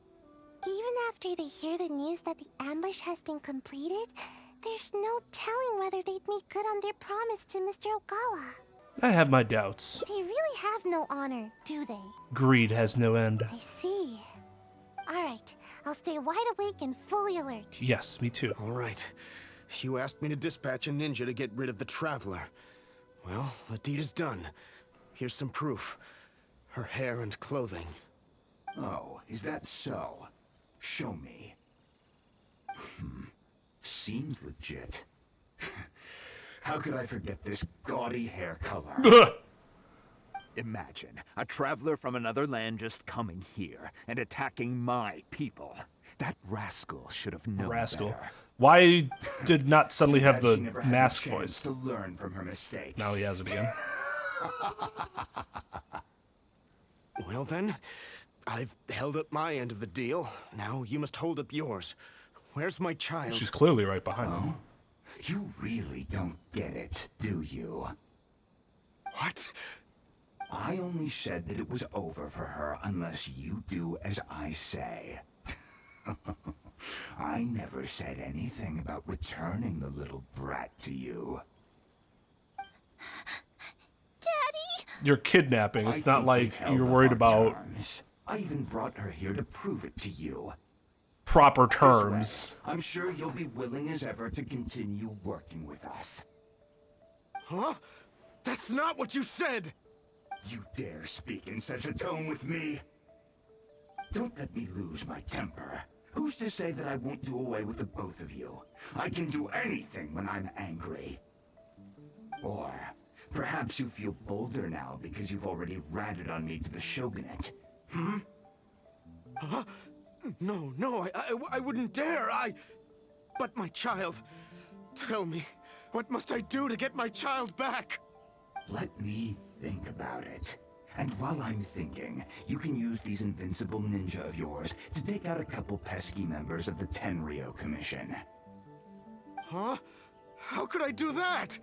Even after they hear the news that the ambush has been completed, there's no telling whether they'd make good on their promise to Mr. Okawa. I have my doubts. They really have no honor, do they? Greed has no end. I see. Alright, I'll stay wide awake and fully alert. Yes, me too. All right. You asked me to dispatch a ninja to get rid of the Traveler. Well, the deed is done. Here's some proof. Her hair and clothing. Oh, is that so? Show me. Seems legit. How could I forget this gaudy hair color? Imagine a traveler from another land just coming here and attacking my people. That rascal should have known Rascal. better. Why did not suddenly Too have bad the she never had mask chance voice? to learn from her mistakes. Now he has it again. Well then, I've held up my end of the deal. Now you must hold up yours. Where's my child? She's clearly right behind him. You really don't get it, do you? What? I only said that it was over for her unless you do as I say. I never said anything about returning the little brat to you. Daddy! You're kidnapping. It's I not think like we've held you're up worried our about terms. I even brought her here to prove it to you. proper This terms. way, I'm sure you'll be willing as ever to continue working with us. Huh? That's not what you said! You dare speak in such a tone with me? Don't let me lose my temper. Who's to say that I won't do away with the both of you? I can do anything when I'm angry. Or perhaps you feel bolder now because you've already ratted on me to the shogunate. Huh? No, I wouldn't dare, But my child... Tell me, what must I do to get my child back? Let me think about it. And while I'm thinking, you can use these invincible ninja of yours to take out a couple pesky members of the Tenryou Commission. Huh? How could I do that?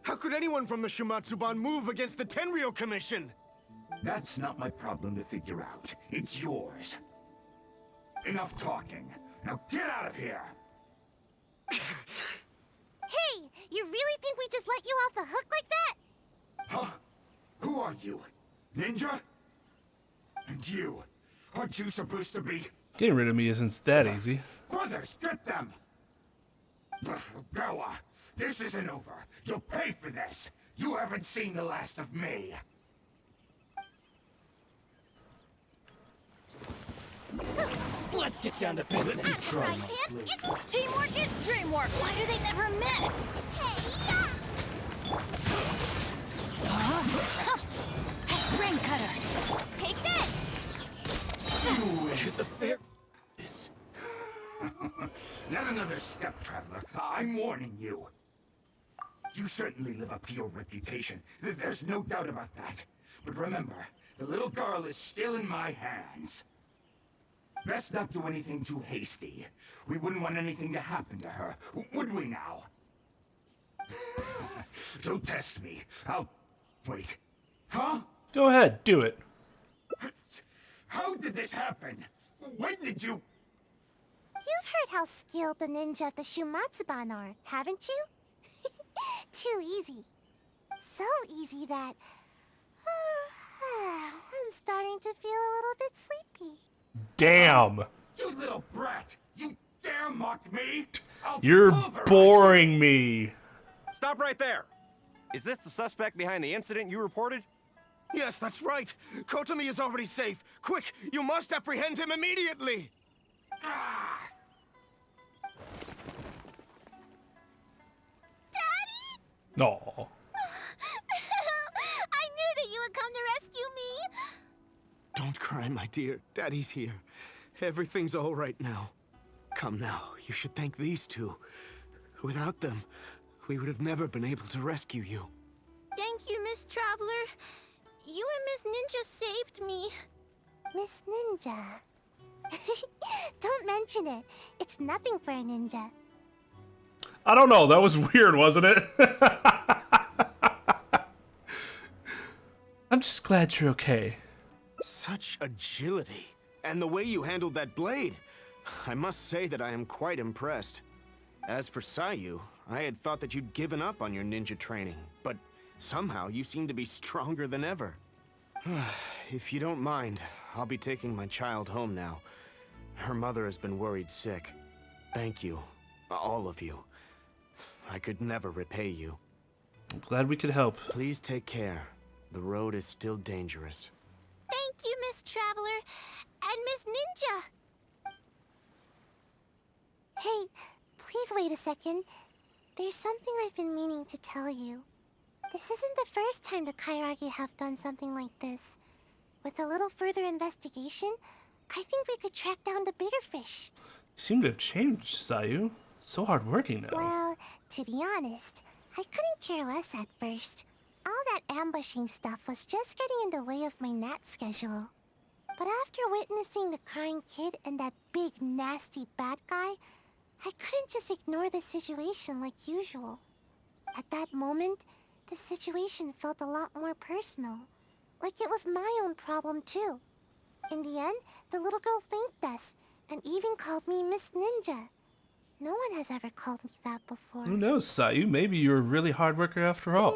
How could anyone from the Shumatsuban move against the Tenryou Commission? That's not my problem to figure out. It's yours. Enough talking. Now get out of here! Hey, you really think we just let you off the hook like that? Huh? Who are you? Ninja? And you? Aren't you supposed to be... Getting rid of me isn't that easy. Brothers, get them! Goa, this isn't over. You'll pay for this. You haven't seen the last of me. Let's get down to business. I can't. It's teamwork is dreamwork. Why do they never met? Hey, Ring cutter. Take this. To the fair. Not another step, traveler. I'm warning you. You certainly live up to your reputation. There's no doubt about that. But remember, the little girl is still in my hands. Best not do anything too hasty. We wouldn't want anything to happen to her, would we now? Don't test me. I'll... Wait. Huh? Go ahead, do it. How did this happen? When did you... You've heard how skilled the ninja of the Shumatsuban are, haven't you? Too easy. So easy that... I'm starting to feel a little bit sleepy. Damn. You little brat! You dare mock me? I'll You're pulverize boring me. Stop right there! Is this the suspect behind the incident you reported? Yes, that's right. Kotomi is already safe. Quick, you must apprehend him immediately! Ah! No. I knew that you would come to rescue me! Don't cry, my dear. Daddy's here. Everything's all right now. Come now, you should thank these two. Without them, we would have never been able to rescue you. Thank you, Miss Traveler. You and Miss Ninja saved me. Miss Ninja? Don't mention it. It's nothing for a ninja. I don't know. That was weird, wasn't it? I'm just glad you're okay. Such agility. And the way you handled that blade. I must say that I am quite impressed. As for Sayu, I had thought that you'd given up on your ninja training, but somehow you seem to be stronger than ever. If you don't mind, I'll be taking my child home now. Her mother has been worried sick. Thank you, all of you. I could never repay you. I'm glad we could help. Please take care. The road is still dangerous. Thank you, Miss Traveler and Miss Ninja. Hey, please wait a second. There's something I've been meaning to tell you. This isn't the first time the Kairagi have done something like this. With a little further investigation, I think we could track down the bigger fish. You seem to have changed, Sayu. So hardworking now. Well, to be honest, I couldn't care less at first. All that ambushing stuff was just getting in the way of my nat schedule. But after witnessing the crying kid and that big, nasty bad guy, I couldn't just ignore the situation like usual. At that moment, the situation felt a lot more personal. Like it was my own problem too. In the end, the little girl thanked us, and even called me Miss Ninja. No one has ever called me that before. Who knows, Sayu? Maybe you're a really hard worker after all.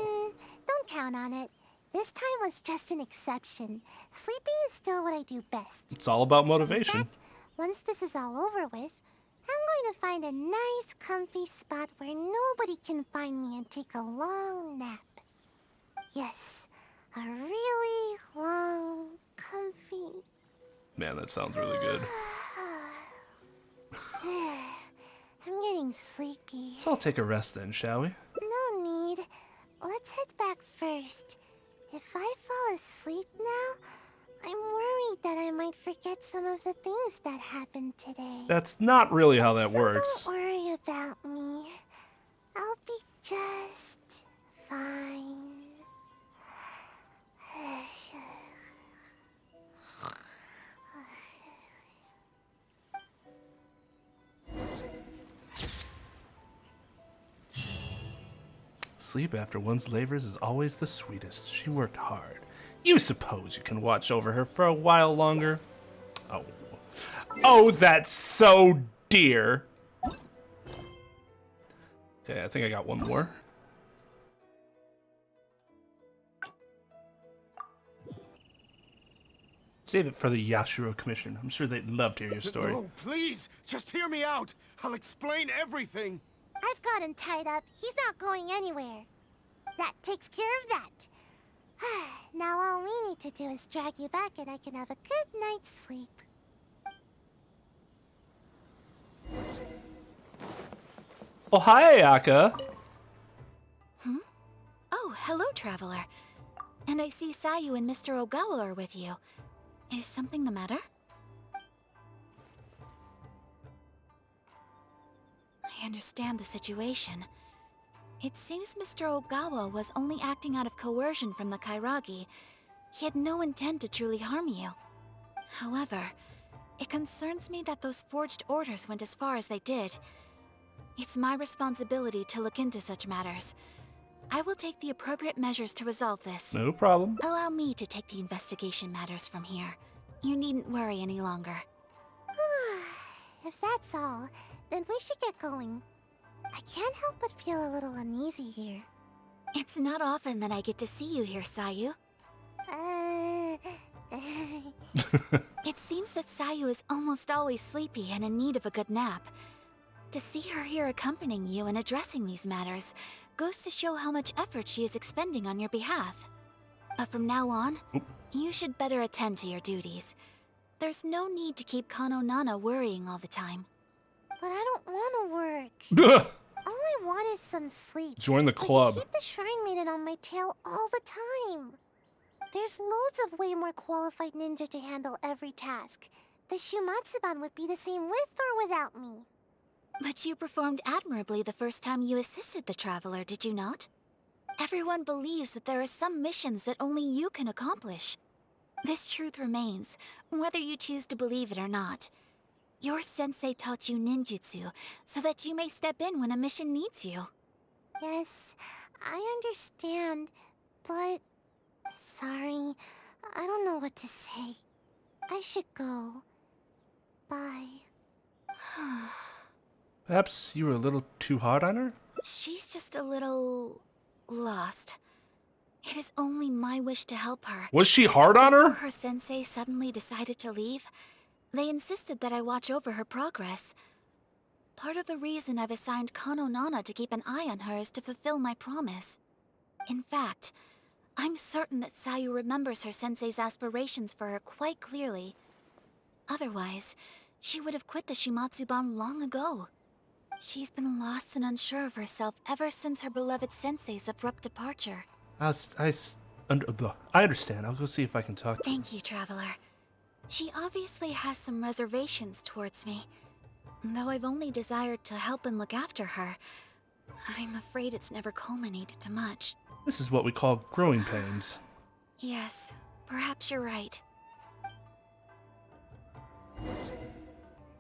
Don't count on it. This time was just an exception. Sleeping is still what I do best. It's all about motivation. In fact, once this is all over with, I'm going to find a nice, comfy spot where nobody can find me and take a long nap. Yes, a really long, comfy... Man, that sounds really good. I'm getting sleepy. Let's all take a rest then, shall we? No need. Let's head back first. If I fall asleep now, I'm worried that I might forget some of the things that happened today. That's not really how that So works. don't worry about me. I'll be just fine. Sleep after one's labors is always the sweetest. She worked hard. You suppose you can watch over her for a while longer? Oh. Oh, that's so dear. Okay, I think I got one more. Save it for the Yashiro Commission. I'm sure they'd love to hear your story. No, please, just hear me out. I'll explain everything. I've got him tied up. He's not going anywhere. That takes care of that. Now all we need to do is drag you back and I can have a good night's sleep. Oh, hi, Ayaka. Oh, hello, Traveler. And I see Sayu and Mr. Ogawa are with you. Is something the matter? I understand the situation. It seems Mr. Ogawa was only acting out of coercion from the Kairagi. He had no intent to truly harm you. However, it concerns me that those forged orders went as far as they did. It's my responsibility to look into such matters. I will take the appropriate measures to resolve this. No problem. Allow me to take the investigation matters from here. You needn't worry any longer. If that's all, then we should get going. I can't help but feel a little uneasy here. It's not often that I get to see you here, Sayu. It seems that Sayu is almost always sleepy and in need of a good nap. To see her here accompanying you and addressing these matters goes to show how much effort she is expending on your behalf. But from now on, you should better attend to your duties. There's no need to keep Kano Nana worrying all the time. But I don't want to work. All I want is some sleep. Join the I club. can keep the Shrine Maiden on my tail all the time. There's loads of way more qualified ninja to handle every task. The Shumatsuban would be the same with or without me. But you performed admirably the first time you assisted the Traveler, did you not? Everyone believes that there are some missions that only you can accomplish. This truth remains, whether you choose to believe it or not. Your sensei taught you ninjutsu so that you may step in when a mission needs you. Yes, I understand, but Sorry, I don't know what to say. I should go. Bye. Perhaps you were a little too hard on her? She's just a little lost. It is only my wish to help her. Was she hard on her? Before her sensei suddenly decided to leave, they insisted that I watch over her progress. Part of the reason I've assigned Kano Nana to keep an eye on her is to fulfill my promise. In fact, I'm certain that Sayu remembers her sensei's aspirations for her quite clearly. Otherwise, she would have quit the Shimatsuban long ago. She's been lost and unsure of herself ever since her beloved sensei's abrupt departure. I understand. I'll go see if I can talk to her. Thank you, Traveler. She obviously has some reservations towards me. Though I've only desired to help and look after her, I'm afraid it's never culminated to much. This is what we call growing pains. Yes, perhaps you're right.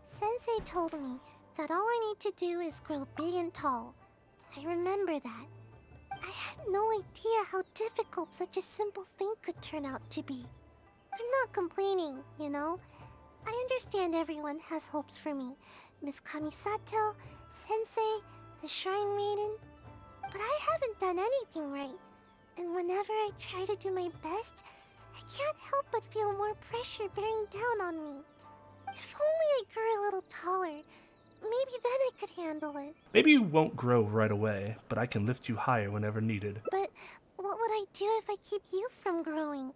Sensei told me that all I need to do is grow big and tall. I remember that. I had no idea how difficult such a simple thing could turn out to be. I'm not complaining, you know? I understand everyone has hopes for me. Miss Kamisato, Sensei, the Shrine Maiden. But I haven't done anything right. And whenever I try to do my best, I can't help but feel more pressure bearing down on me. If only I grew a little taller, maybe then I could handle it. Maybe you won't grow right away, but I can lift you higher whenever needed. But what would I do if I keep you from growing?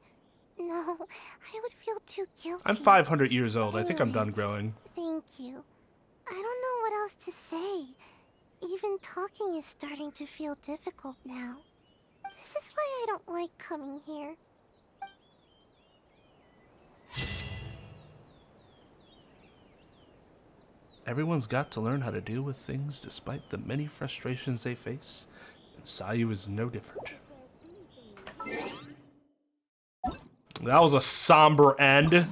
No, I would feel too guilty. I'm 500 years old. I think I'm done growing. Thank you. I don't know what else to say. Even talking is starting to feel difficult now. This is why I don't like coming here. Everyone's got to learn how to deal with things despite the many frustrations they face, and Sayu is no different. That was a somber end.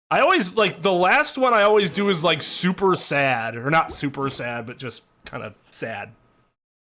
I always, like, the last one I always do is, like, super sad. Or not super sad, but just kind of sad.